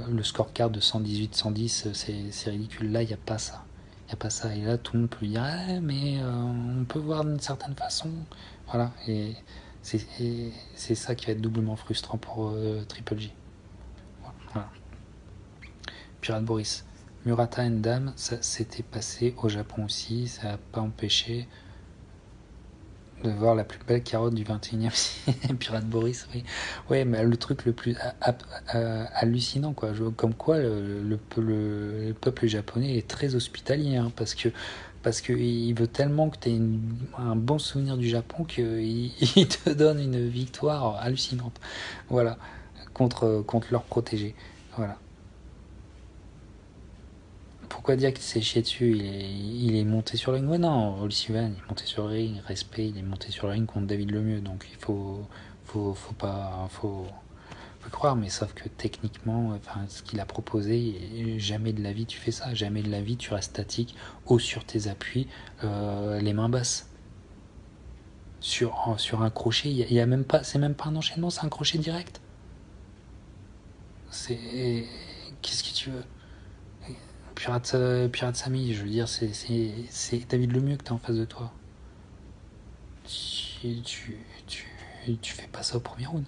le scorecard de 118-110 c'est ridicule. Là il n'y a pas ça. Il n'y a pas ça. Et là tout le monde peut lui dire mais on peut voir d'une certaine façon. Voilà. Et c'est ça qui va être doublement frustrant pour Triple G. Voilà. Pirate Boris. Murata Ndam, ça s'était passé au Japon aussi, ça n'a pas empêché de voir la plus belle carotte du 21e siècle. Pirate Boris, oui. Ouais, mais le truc le plus hallucinant, quoi. Comme quoi, le peuple japonais est très hospitalier, hein, parce que il veut tellement que tu aies un bon souvenir du Japon qu'il il te donne une victoire hallucinante. Voilà. Contre leurs protégés. Voilà. Pourquoi dire qu'il s'est chié dessus? Il est monté sur le ring. Ouais, non, Oli Sullivan, il est monté sur le ring, respect, il est monté sur le ring contre David Lemieux. Donc il faut croire, mais sauf que techniquement, enfin, ce qu'il a proposé, jamais de la vie tu fais ça. Jamais de la vie tu restes statique, haut sur tes appuis, les mains basses. Sur un crochet, il y a même pas, c'est même pas un enchaînement, c'est un crochet direct. Qu'est-ce que tu veux? Pirate Samy, je veux dire, c'est David Lemieux que t'as en face de toi. Tu fais pas ça au premier round.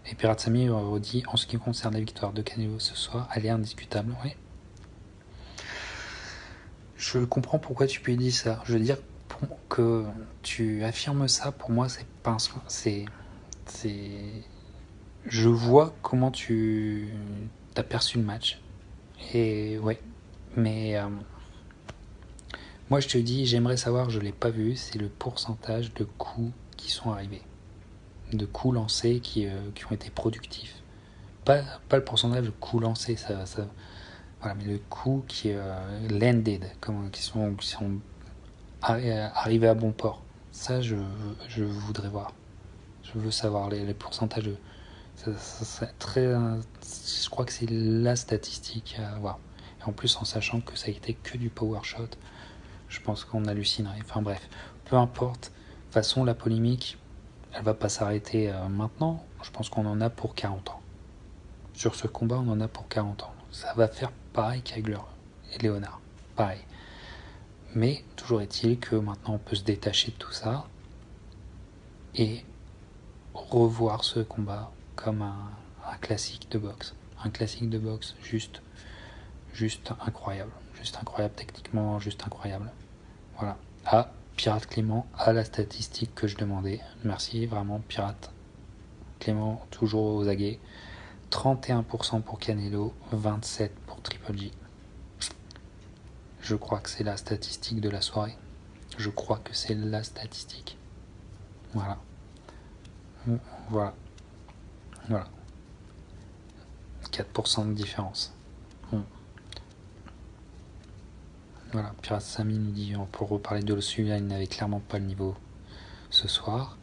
Et Pirate Samy redit, en ce qui concerne la victoire de Canelo ce soir, elle est indiscutable. Oui. Je comprends pourquoi tu peux dire ça. Je veux dire que tu affirmes ça, pour moi, c'est pas un... Je vois comment tu as perçu le match. Et ouais. Mais moi je te dis, j'aimerais savoir, je l'ai pas vu, c'est le pourcentage de coups qui sont arrivés. De coups lancés qui ont été productifs. Pas le pourcentage de coups lancés, ça voilà, mais le coup qui est landed, qui sont arrivés à bon port. Ça, je voudrais voir. Je veux savoir les pourcentages. Ça très, je crois que c'est la statistique à avoir. Et en plus, en sachant que ça a été que du power shot, je pense qu'on hallucinerait. Enfin bref, peu importe. De toute façon, la polémique, elle va pas s'arrêter maintenant. Je pense qu'on en a pour 40 ans. Sur ce combat, on en a pour 40 ans. Ça va faire pareil qu'Hagler et Léonard. Pareil. Mais toujours est-il que maintenant on peut se détacher de tout ça et revoir ce combat comme un classique de boxe. Un classique de boxe juste incroyable. Juste incroyable techniquement, juste incroyable. Voilà. Ah, Pirate Clément a la statistique que je demandais. Merci, vraiment, Pirate Clément, toujours aux aguets. 31% pour Canelo, 27% pour Triple G. Je crois que c'est la statistique de la soirée. Je crois que c'est la statistique. Voilà. Voilà. Voilà. 4% de différence. Voilà. Pirate Samy nous dit, pour reparler de celui-là, il n'avait clairement pas le niveau ce soir.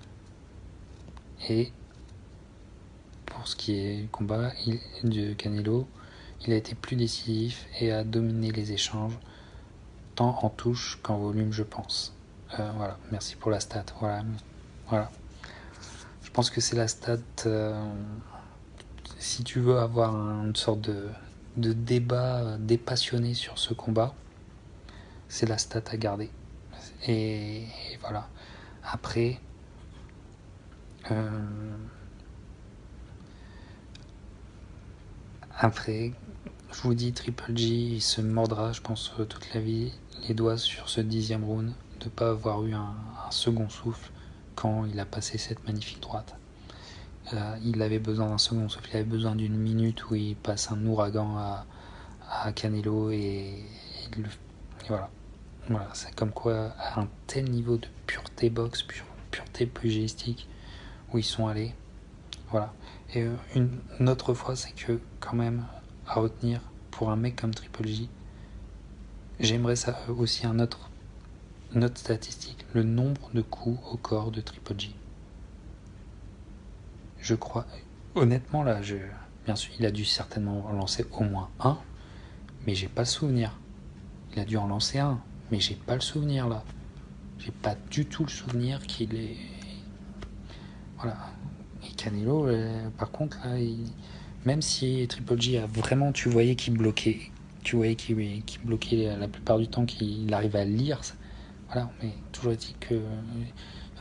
Et pour ce qui est du combat de Canelo, il a été plus décisif et a dominé les échanges, tant en touche qu'en volume, je pense. Voilà, merci pour la stat. Voilà. Je pense que c'est la stat. Si tu veux avoir une sorte de débat dépassionné sur ce combat, c'est la stat à garder. Et voilà. Après, je vous dis, Triple G, il se mordra, je pense, toute la vie, les doigts sur ce 10e round, de ne pas avoir eu un second souffle quand il a passé cette magnifique droite. Il avait besoin d'un second souffle, il avait besoin d'une minute où il passe un ouragan à Canelo et voilà. Voilà, c'est comme quoi, à un tel niveau de pureté boxe, pureté pugélistique, où ils sont allés. Voilà. Et une autre fois, c'est que, quand même, à retenir, pour un mec comme Triple J, j'aimerais ça aussi une autre statistique, le nombre de coups au corps de Triple J. Je crois, honnêtement, là, bien sûr, il a dû certainement en lancer au moins un, mais j'ai pas le souvenir. Il a dû en lancer un, mais j'ai pas le souvenir, là. J'ai pas du tout le souvenir qu'il est... Voilà. Et Canelo, par contre, là, même si Triple G a vraiment, tu voyais qu'il bloquait, la plupart du temps, qu'il arrive à lire, voilà, mais toujours est-il que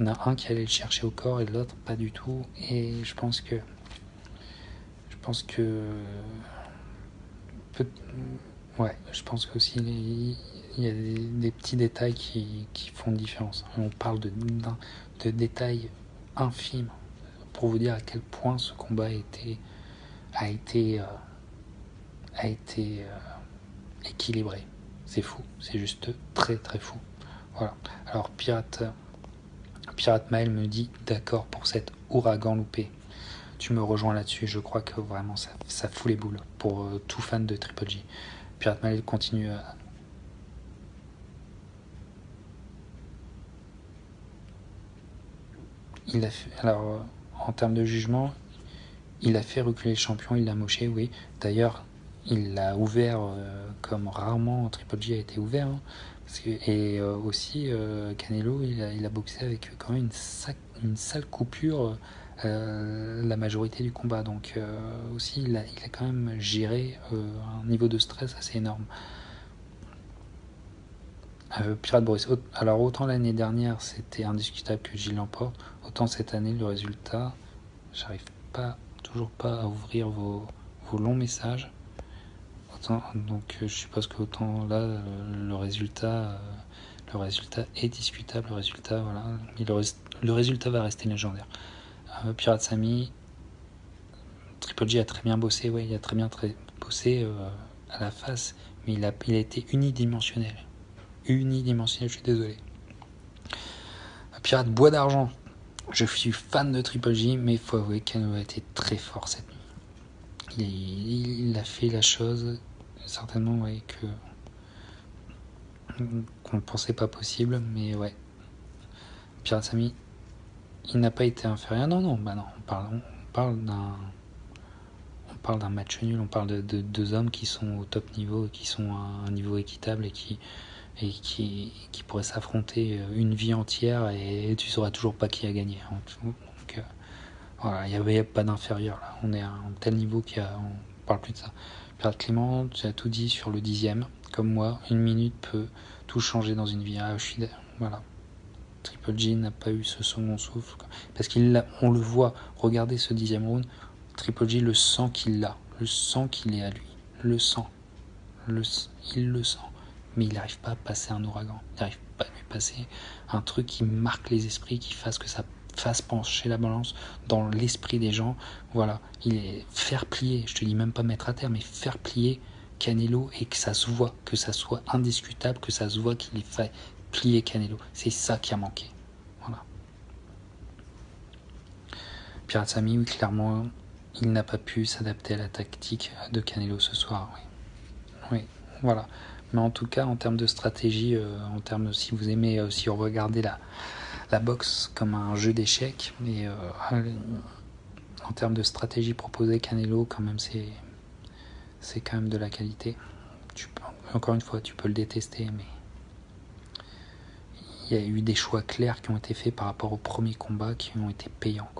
il y en a un qui allait le chercher au corps et l'autre pas du tout. Et je pense que je pense qu'aussi il y a des petits détails qui font différence. On parle de détails infimes pour vous dire à quel point ce combat a été équilibré. C'est fou, c'est juste très très fou. Voilà. Alors Pirate Maël me dit d'accord pour cet ouragan loupé. Tu me rejoins là-dessus, je crois que vraiment ça fout les boules pour tout fan de Triple G. Pirate Maël continue à... Il a fait, alors en termes de jugement, il a fait reculer le champion, il l'a moché, oui. D'ailleurs, il l'a ouvert comme rarement Triple G a été ouvert. Hein. Et aussi, Canelo, il a boxé avec quand même une sale coupure la majorité du combat. Donc aussi, il a quand même géré un niveau de stress assez énorme. Pirate Boris, alors autant l'année dernière, c'était indiscutable que Gilles l'emporte, autant cette année, le résultat, j'arrive toujours pas à ouvrir vos longs messages. Donc je suppose que autant là le résultat est discutable, voilà, le résultat va rester légendaire. Pirate Samy, Triple G a très bien bossé, il a très bien bossé à la face, mais il a été unidimensionnel, je suis désolé. Pirate Bois d'Argent, je suis fan de Triple J, mais il faut avouer qu'elle a été très fort cette nuit. Il a fait la chose, certainement, qu'on ne pensait pas possible, mais ouais. Pirate Samy, il n'a pas été inférieur. Non, on parle d'un match nul, on parle de deux hommes qui sont au top niveau, qui sont à un niveau équitable et qui pourraient s'affronter une vie entière et tu sauras toujours pas qui a gagné. Donc, voilà, il n'y avait pas d'inférieur là. On est à un tel niveau on parle plus de ça. Pirate Clément, tu as tout dit sur le 10e. Comme moi, une minute peut tout changer dans une vie. Voilà. Triple G n'a pas eu ce second souffle. Parce on le voit, regardez ce 10e round, Triple G le sent qu'il l'a. Le sent qu'il est à lui. Le sent. Il le sent. Mais il n'arrive pas à passer un ouragan. Il n'arrive pas à lui passer un truc qui marque les esprits, qui fasse que ça fasse pencher la balance dans l'esprit des gens. Voilà, il est faire plier, je te dis même pas mettre à terre, mais faire plier Canelo et que ça se voit, que ça soit indiscutable, que ça se voit qu'il ait fait plier Canelo. C'est ça qui a manqué. Voilà. Pirate Samy, oui, clairement, il n'a pas pu s'adapter à la tactique de Canelo ce soir. Oui, voilà. Mais en tout cas, en termes de stratégie, si vous aimez aussi regarder la boxe comme un jeu d'échecs, mais en termes de stratégie proposée, Canelo, quand même, c'est quand même de la qualité. Encore une fois, tu peux le détester, mais il y a eu des choix clairs qui ont été faits par rapport au premier combat qui ont été payants,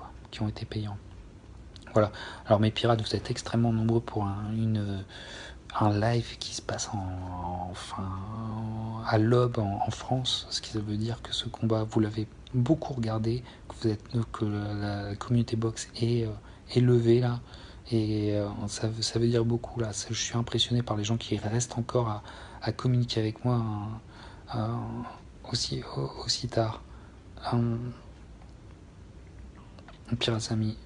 Voilà. Alors mes pirates, vous êtes extrêmement nombreux pour un live qui se passe à l'aube en France, ce qui veut dire que ce combat, vous l'avez beaucoup regardé, que la communauté boxe est levée là, Et ça veut dire beaucoup là. Je suis impressionné par les gens qui restent encore à communiquer avec moi aussi tard. Pirates amis,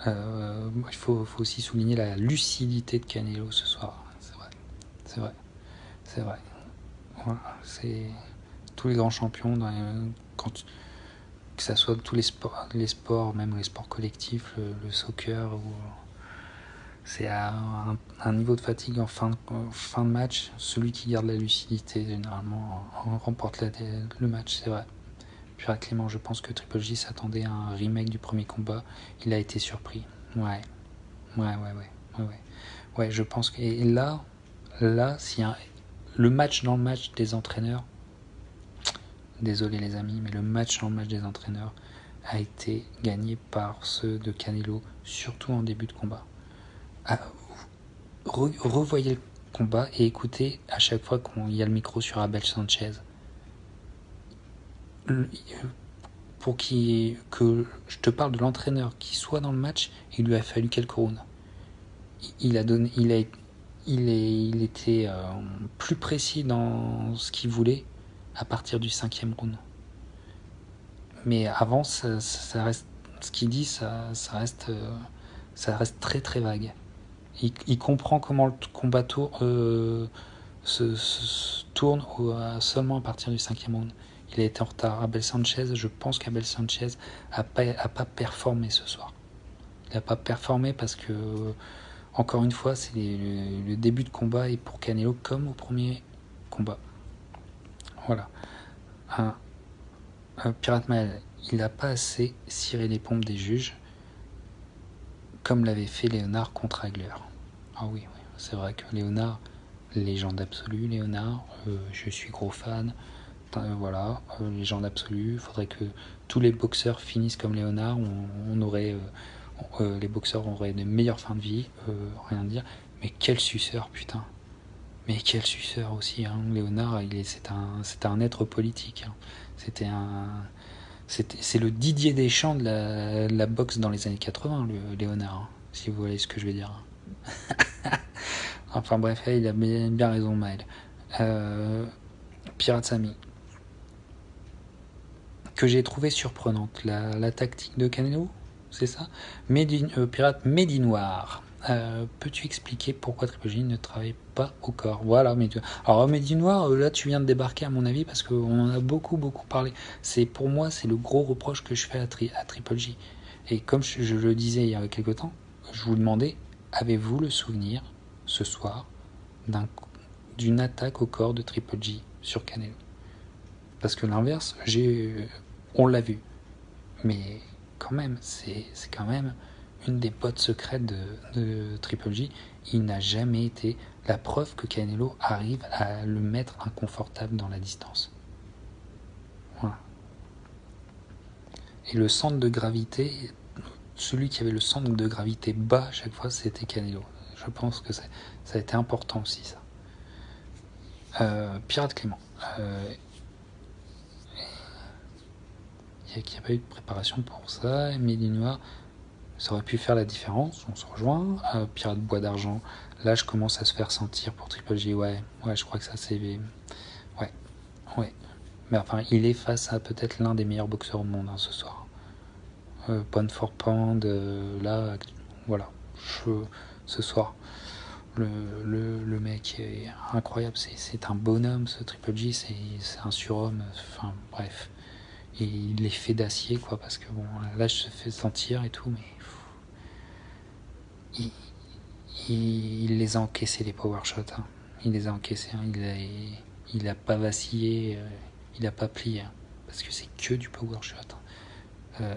il faut aussi souligner la lucidité de Canelo ce soir. C'est vrai. Voilà, c'est tous les grands champions, que ça soit tous les sports, même les sports collectifs, le soccer, c'est à un niveau de fatigue en fin de match. Celui qui garde la lucidité, généralement, remporte le match, c'est vrai. Puis Clément, je pense que Triple J s'attendait à un remake du premier combat. Il a été surpris. Ouais, je pense que... Et là, s'il y a le match dans le match des entraîneurs, désolé les amis, mais le match dans le match des entraîneurs a été gagné par ceux de Canelo, surtout en début de combat. Revoyez le combat et écoutez à chaque fois qu'il y a le micro sur Abel Sanchez. Pour que je te parle de l'entraîneur qui soit dans le match, il lui a fallu quelques rounds. Il était plus précis dans ce qu'il voulait à partir du 5e round. Mais avant, ça reste, ce qu'il dit, ça reste très très vague. Il comprend comment le combat se tourne seulement à partir du 5e round. Il a été en retard. Abel Sanchez, je pense qu'Abel Sanchez a pas performé ce soir. Il n'a pas performé parce que, encore une fois, c'est le début de combat et pour Canelo comme au premier combat. Voilà. Pirate Mael, il n'a pas assez ciré les pompes des juges comme l'avait fait Léonard contre Hagler. Ah oui, c'est vrai que Léonard, légende absolue, Léonard, je suis gros fan. Voilà, légende absolue. Il faudrait que tous les boxeurs finissent comme Léonard. Les boxeurs auraient de meilleures fins de vie, rien à dire. Mais quel suceur, putain. Mais quel suceur aussi, hein. Léonard, c'est un être politique. Hein. C'est le Didier Deschamps de la boxe dans les années 80, le Léonard, hein, si vous voyez ce que je veux dire. Enfin bref, il a bien raison, Maël. Pirates Amis, que j'ai trouvé surprenante, la tactique de Canelo, c'est ça. Pirate Mehdi Noir. Peux-tu expliquer pourquoi Triple J ne travaille pas au corps? Voilà, alors Mehdi Noir, là tu viens de débarquer à mon avis parce qu'on en a beaucoup parlé. Pour moi, c'est le gros reproche que je fais à Triple J. Et comme je le disais il y a quelque temps, je vous demandais, avez-vous le souvenir ce soir d'une attaque au corps de Triple J sur Canelo? Parce que l'inverse, on l'a vu. Mais quand même, c'est quand même une des bottes secrètes de Triple J. Il n'a jamais été la preuve que Canelo arrive à le mettre inconfortable dans la distance. Voilà. Et le centre de gravité, celui qui avait le centre de gravité bas à chaque fois, c'était Canelo. Je pense que ça a été important aussi, ça. Pirate Clément. Il n'y a pas eu de préparation pour ça. Mehdi Noir, ça aurait pu faire la différence, on se rejoint. Pirate Bois d'Argent, là je commence à se faire sentir pour Triple J. Ouais, je crois que ça c'est... Ouais. Mais enfin, il est face à peut-être l'un des meilleurs boxeurs au monde ce soir. Pound for pound, là, voilà. Ce soir, le mec est incroyable. C'est un bonhomme, ce Triple J, c'est un surhomme. Enfin, bref. Et il est fait d'acier, quoi, parce que bon, là je se fais sentir et tout, mais il les a encaissés, les power shots. Hein. Il les a encaissés, hein. Il a pas vacillé, il a pas plié, hein, parce que c'est que du power shot. Hein.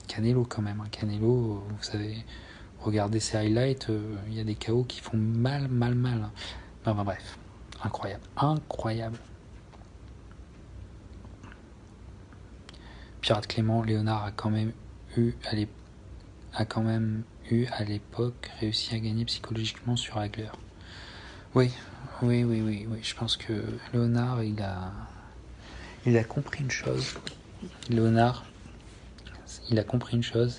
Canelo quand même, hein. Canelo, vous savez, regardez ses highlights, il y a des KO qui font mal. Hein. Enfin, bref, incroyable. Pirate Clément, Léonard a quand même eu à l'époque réussi à gagner psychologiquement sur Hagler. Oui. Je pense que Léonard, il a compris une chose.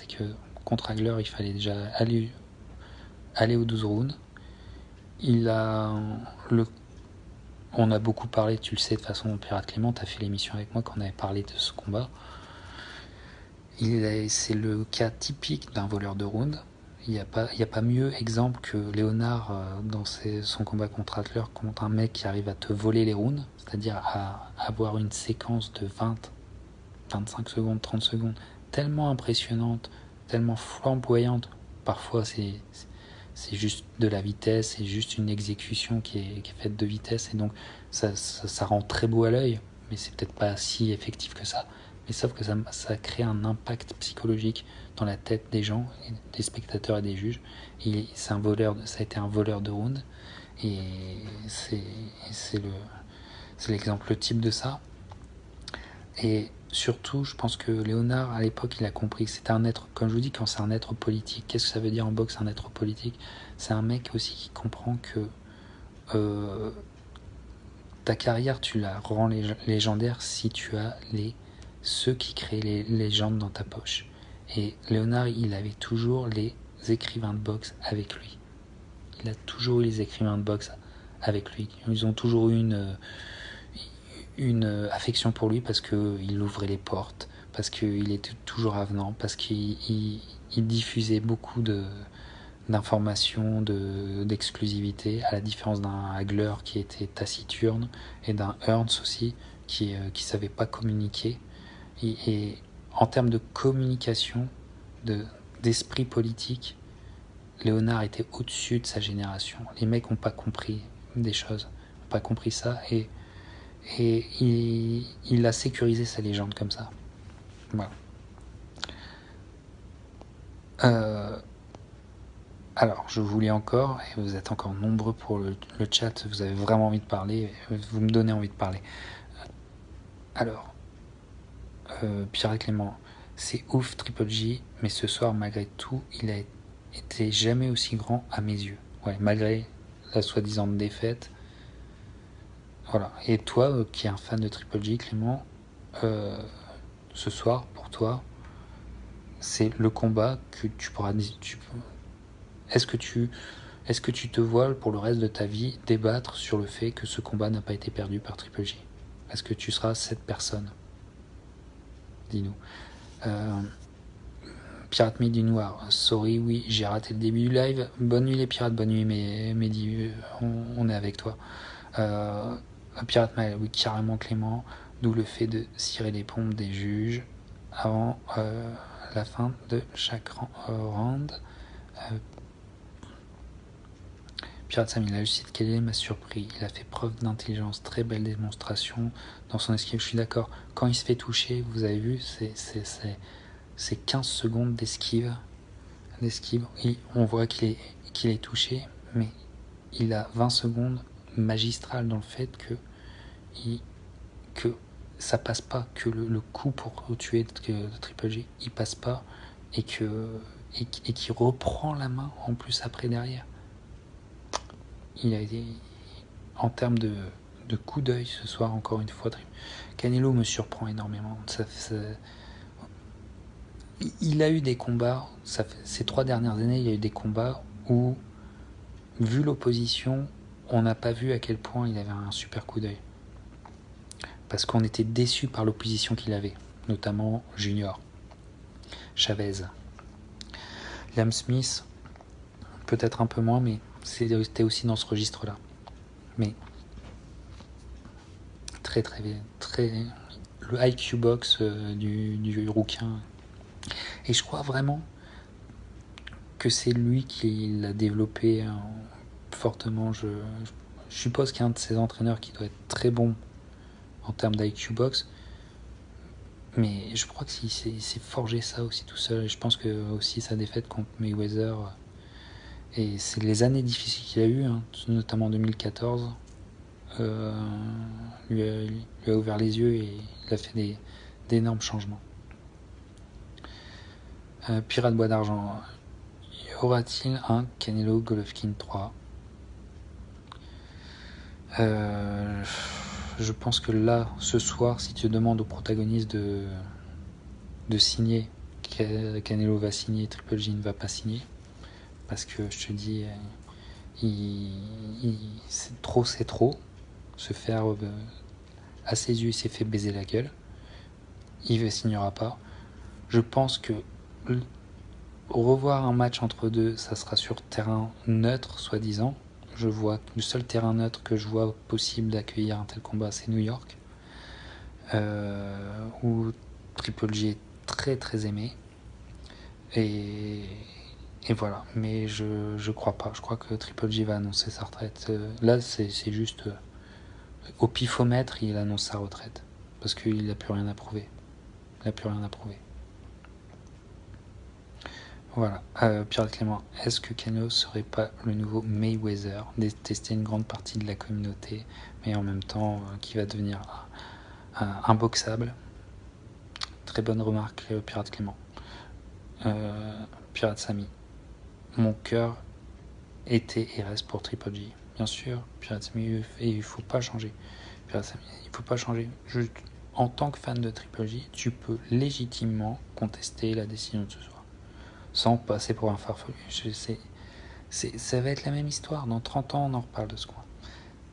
C'est que contre Hagler, il fallait déjà aller aux 12 rounds. On a beaucoup parlé, tu le sais, de façon, Pirate Clément, tu as fait l'émission avec moi quand on avait parlé de ce combat. C'est le cas typique d'un voleur de round. Il n'y a pas mieux exemple que Léonard dans son combat contre Adler, contre un mec qui arrive à te voler les rounds, c'est-à-dire à avoir une séquence de 20, 25 secondes, 30 secondes, tellement impressionnante, tellement flamboyante. Parfois, c'est juste de la vitesse, c'est juste une exécution qui est faite de vitesse, et donc ça rend très beau à l'œil, mais c'est peut-être pas si effectif que ça. Mais sauf que ça crée un impact psychologique dans la tête des gens, des spectateurs et des juges. Et ça a été un voleur de round, et c'est l'exemple type de ça. Et surtout, je pense que Léonard, à l'époque, il a compris que c'était un être, comme je vous dis, quand c'est un être politique. Qu'est-ce que ça veut dire en boxe, un être politique? C'est un mec aussi qui comprend que ta carrière, tu la rends légendaire si tu as ceux qui créent les légendes dans ta poche. Et Léonard, il avait toujours les écrivains de boxe avec lui. Il a toujours eu les écrivains de boxe avec lui. Ils ont toujours eu une affection pour lui parce qu'il ouvrait les portes, parce qu'il était toujours avenant, parce qu'il diffusait beaucoup d'informations, d'exclusivité, à la différence d'un Hagler qui était taciturne et d'un Hearns aussi qui savait pas communiquer. Et en termes de communication, d'esprit politique, Léonard était au-dessus de sa génération. Les mecs n'ont pas compris des choses, n'ont pas compris ça, et il a sécurisé sa légende comme ça. Voilà. Alors, je vous lis encore, et vous êtes encore nombreux pour le chat, vous avez vraiment envie de parler, vous me donnez envie de parler. Alors, Pirate Clément, c'est ouf Triple J, mais ce soir, malgré tout, il a été jamais aussi grand à mes yeux. Ouais, malgré la soi-disant défaite. Voilà. Et toi, qui es un fan de Triple J, Clément, ce soir, pour toi, c'est le combat que tu pourras... Est-ce que tu te vois pour le reste de ta vie débattre sur le fait que ce combat n'a pas été perdu par Triple J? Est-ce que tu seras cette personne? Dis-nous. Pirate Midi Noir, sorry, oui, j'ai raté le début du live. Bonne nuit les pirates, bonne nuit Mehdi, on est avec toi. Pirate Mail, oui, carrément Clément, d'où le fait de cirer les pompes des juges avant la fin de chaque round. Pirate Sam, il a lucide, quelle est ma surprise? Il a fait preuve d'intelligence, très belle démonstration dans son esquive, je suis d'accord. Quand il se fait toucher, vous avez vu, c'est 15 secondes d'esquive. On voit qu'il est touché, mais il a 20 secondes magistrales dans le fait que ça passe pas, que le coup pour tuer de Triple J, il passe pas, et qu'il reprend la main en plus après derrière. Il a été, en termes de coup d'œil ce soir, encore une fois, Canelo me surprend énormément. Il a eu des combats, ces 3 dernières années, il y a eu des combats où, vu l'opposition, on n'a pas vu à quel point il avait un super coup d'œil. Parce qu'on était déçus par l'opposition qu'il avait, notamment Junior, Chavez. Liam Smith, peut-être un peu moins, mais c'était aussi dans ce registre-là. Mais très, très, très, le IQ box du rouquin. Et je crois vraiment que c'est lui qui l'a développé fortement. Je suppose qu'il y a un de ses entraîneurs qui doit être très bon en termes d'IQ box, mais je crois qu'il s'est forgé ça aussi tout seul. Et je pense que aussi sa défaite contre Mayweather, et c'est les années difficiles qu'il a eues, notamment en 2014, lui a ouvert les yeux et il a fait d'énormes changements. Pirate Bois d'Argent, y aura-t-il un Canelo Golovkin 3? Je pense que là, ce soir, si tu demandes au protagoniste de signer Canelo va signer, Triple G ne va pas signer. Parce que je te dis, c'est trop. Se faire, à ses yeux, il s'est fait baiser la gueule. Il ne signera pas. Je pense que revoir un match entre deux, ça sera sur terrain neutre, soi-disant. Je vois le seul terrain neutre que je vois possible d'accueillir un tel combat, c'est New York, où Triple G est très aimé. Et voilà. Mais je crois pas. Je crois que Triple G va annoncer sa retraite. Là, c'est juste au pifomètre, il annonce sa retraite parce qu'il n'a plus rien à prouver. Voilà. Pirate Clément, est-ce que Canelo serait pas le nouveau Mayweather, détester une grande partie de la communauté, mais en même temps qui va devenir imboxable? Très bonne remarque, Pirate Clément. Pirate Samy, mon cœur était et reste pour Triple G. Bien sûr, Pirate Samy, et il faut pas changer. Pirate Samy, il faut pas changer. En tant que fan de Triple G, tu peux légitimement contester la décision de ce soir, sans passer pour un farfelu. Ça va être la même histoire. Dans 30 ans, on en reparle de ce coin.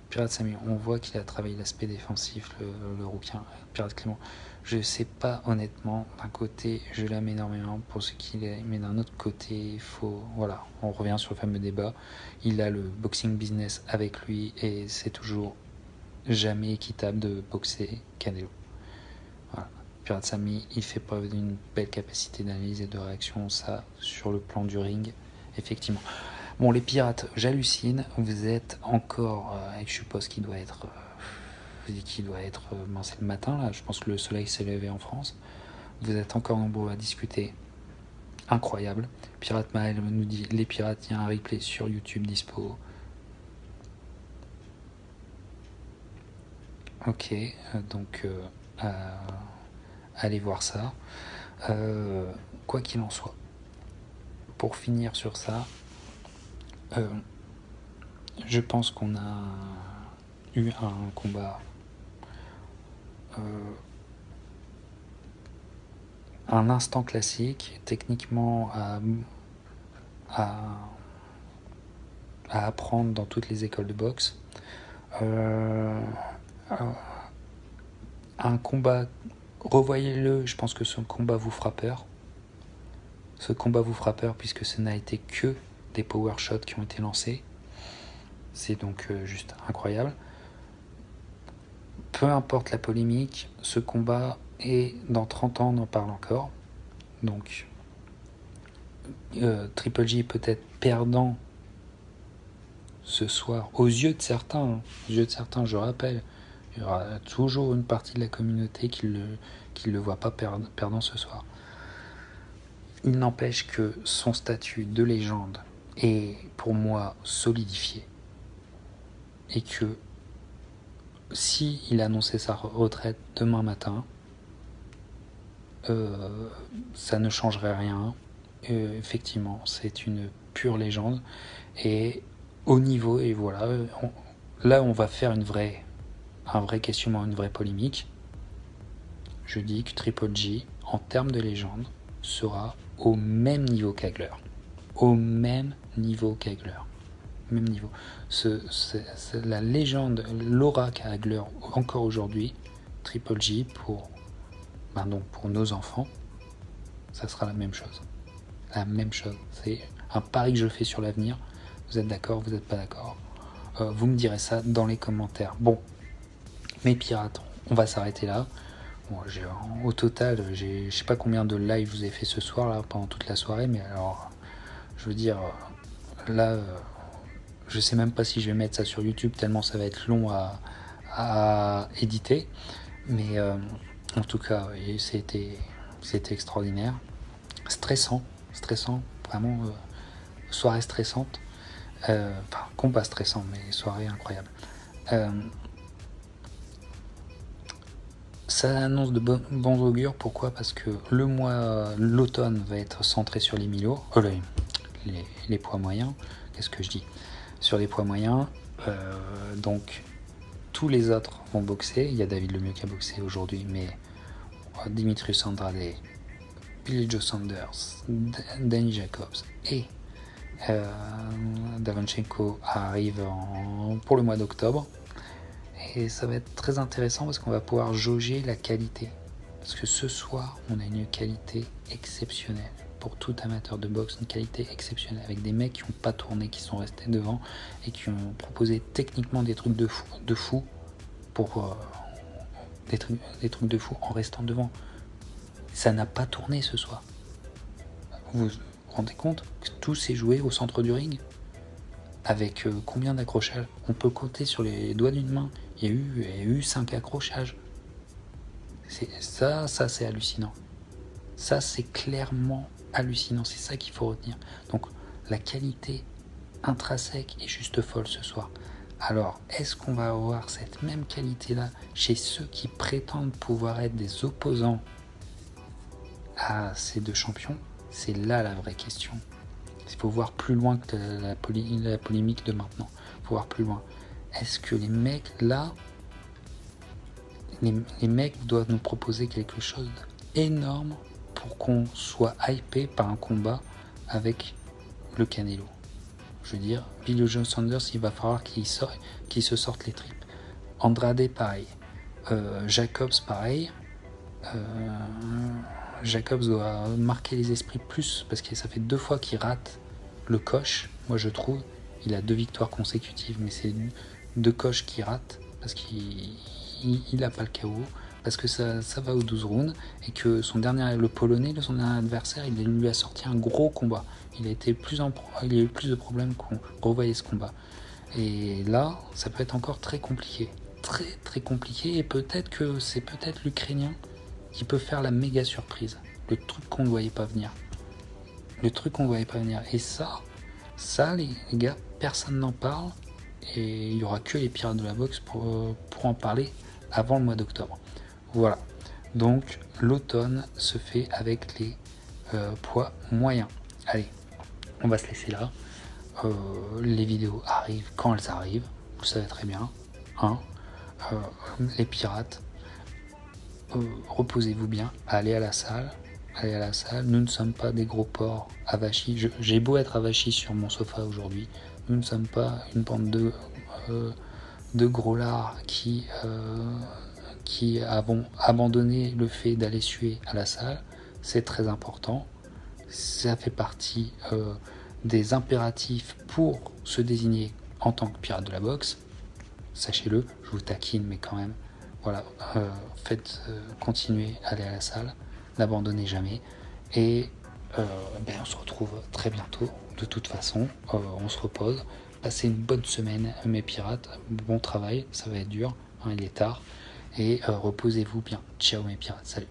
Pirate Samy, on voit qu'il a travaillé l'aspect défensif, le rouquin. Pirate Clément, je sais pas honnêtement. D'un côté, je l'aime énormément pour ce qu'il est, mais d'un autre côté, il faut. Voilà, on revient sur le fameux débat. Il a le boxing business avec lui et c'est toujours jamais équitable de boxer Canelo. Voilà. Pirate Samy, il fait preuve d'une belle capacité d'analyse et de réaction, ça, sur le plan du ring, effectivement. Bon, les pirates, j'hallucine. Vous êtes encore, je suppose qu'il doit être, c'est le matin là. Je pense que le soleil s'est levé en France. Vous êtes encore nombreux à discuter. Incroyable. Pirate Maël nous dit les pirates, il y a un replay sur YouTube dispo. Ok, donc allez voir ça. Quoi qu'il en soit, pour finir sur ça. Je pense qu'on a eu un combat un instant classique, techniquement à apprendre dans toutes les écoles de boxe. Un combat, revoyez-le, je pense que ce combat vous fera peur. Puisque ce n'a été que des power shots qui ont été lancés. C'est donc juste incroyable. Peu importe la polémique, ce combat est dans 30 ans, on en parle encore. Donc Triple G est peut-être perdant ce soir aux yeux de certains, je rappelle. Il y aura toujours une partie de la communauté qui le voit pas perdant ce soir. Il n'empêche que son statut de légende est pour moi solidifié et que si il annonçait sa retraite demain matin, ça ne changerait rien. Effectivement, c'est une pure légende et au niveau, et voilà, là on va faire un vrai questionnement, une vraie polémique. Je dis que Triple G, en termes de légende, sera au même niveau qu'Hagler. Même niveau. C'est la légende, l'aura qu'a Hagler encore aujourd'hui. Triple G pour nos enfants, ça sera la même chose. C'est un pari que je fais sur l'avenir. Vous êtes d'accord, vous n'êtes pas d'accord, vous me direz ça dans les commentaires. Bon, mes pirates, on va s'arrêter là. Bon, au total, je sais pas combien de live vous avez fait ce soir là pendant toute la soirée, mais alors, je veux dire, là, je sais même pas si je vais mettre ça sur YouTube tellement ça va être long à éditer, mais en tout cas, c'était extraordinaire, stressant, vraiment soirée stressante, combat stressant, mais soirée incroyable. Ça annonce de bons augures. Pourquoi ? Parce que l'automne va être centré sur les milos, les poids moyens. Qu'est-ce que je dis ? Sur les poids moyens. Donc, tous les autres vont boxer. Il y a David Lemieux qui a boxé aujourd'hui, mais Dimitrius Andrade Billy Joe Saunders, Danny Jacobs et Davinchenko arrivent pour le mois d'octobre. Et ça va être très intéressant parce qu'on va pouvoir jauger la qualité. Parce que ce soir, on a une qualité exceptionnelle. Pour tout amateur de boxe, une qualité exceptionnelle. Avec des mecs qui n'ont pas tourné, qui sont restés devant et qui ont proposé techniquement des trucs de fou pour des trucs de fou en restant devant. Ça n'a pas tourné ce soir. Vous vous rendez compte que tout s'est joué au centre du ring? Avec combien d'accrochages? On peut compter sur les doigts d'une main. Il y a eu 5 accrochages. Ça c'est hallucinant. Ça, c'est clairement hallucinant. C'est ça qu'il faut retenir. Donc, la qualité intrinsèque est juste folle ce soir. Alors, est-ce qu'on va avoir cette même qualité-là chez ceux qui prétendent pouvoir être des opposants à ces deux champions? C'est là la vraie question. Il faut voir plus loin que la polémique de maintenant. Il faut voir plus loin. Est-ce que les mecs, là, les mecs doivent nous proposer quelque chose d'énorme pour qu'on soit hypé par un combat avec le Canelo? Je veux dire, Billy Joe Saunders, il va falloir qu'il se sorte les tripes. Andrade, pareil. Jacobs, pareil. Jacobs doit marquer les esprits plus parce que ça fait 2 fois qu'il rate le coche. Moi, je trouve, il a 2 victoires consécutives, mais c'est 2 coches qu'il rate parce qu'il n'a pas le KO, parce que ça va aux 12 rounds et que le Polonais, son dernier adversaire, il lui a sorti un gros combat. Il a eu plus de problèmes qu'on revoyait ce combat. Et là, ça peut être encore très compliqué. Très très compliqué, et peut-être que c'est l'Ukrainien qui peut faire la méga surprise. Le truc qu'on ne voyait pas venir. Et ça les gars, personne n'en parle. Et il n'y aura que les pirates de la boxe pour en parler avant le mois d'octobre. Voilà. Donc l'automne se fait avec les poids moyens. Allez, on va se laisser là. Les vidéos arrivent quand elles arrivent. Vous le savez très bien. Les pirates, reposez-vous bien. Allez à la salle. Nous ne sommes pas des gros porcs avachis. J'ai beau être avachi sur mon sofa aujourd'hui. Nous ne sommes pas une bande de gros lards qui avons abandonné le fait d'aller suer à la salle. C'est très important. Ça fait partie des impératifs pour se désigner en tant que pirate de la boxe. Sachez-le, je vous taquine, mais quand même. Voilà, continuez à aller à la salle, n'abandonnez jamais. Et on se retrouve très bientôt. De toute façon, on se repose. Passez une bonne semaine, mes pirates. Bon travail, ça va être dur, il est tard. Et reposez-vous bien. Ciao mes pirates, salut.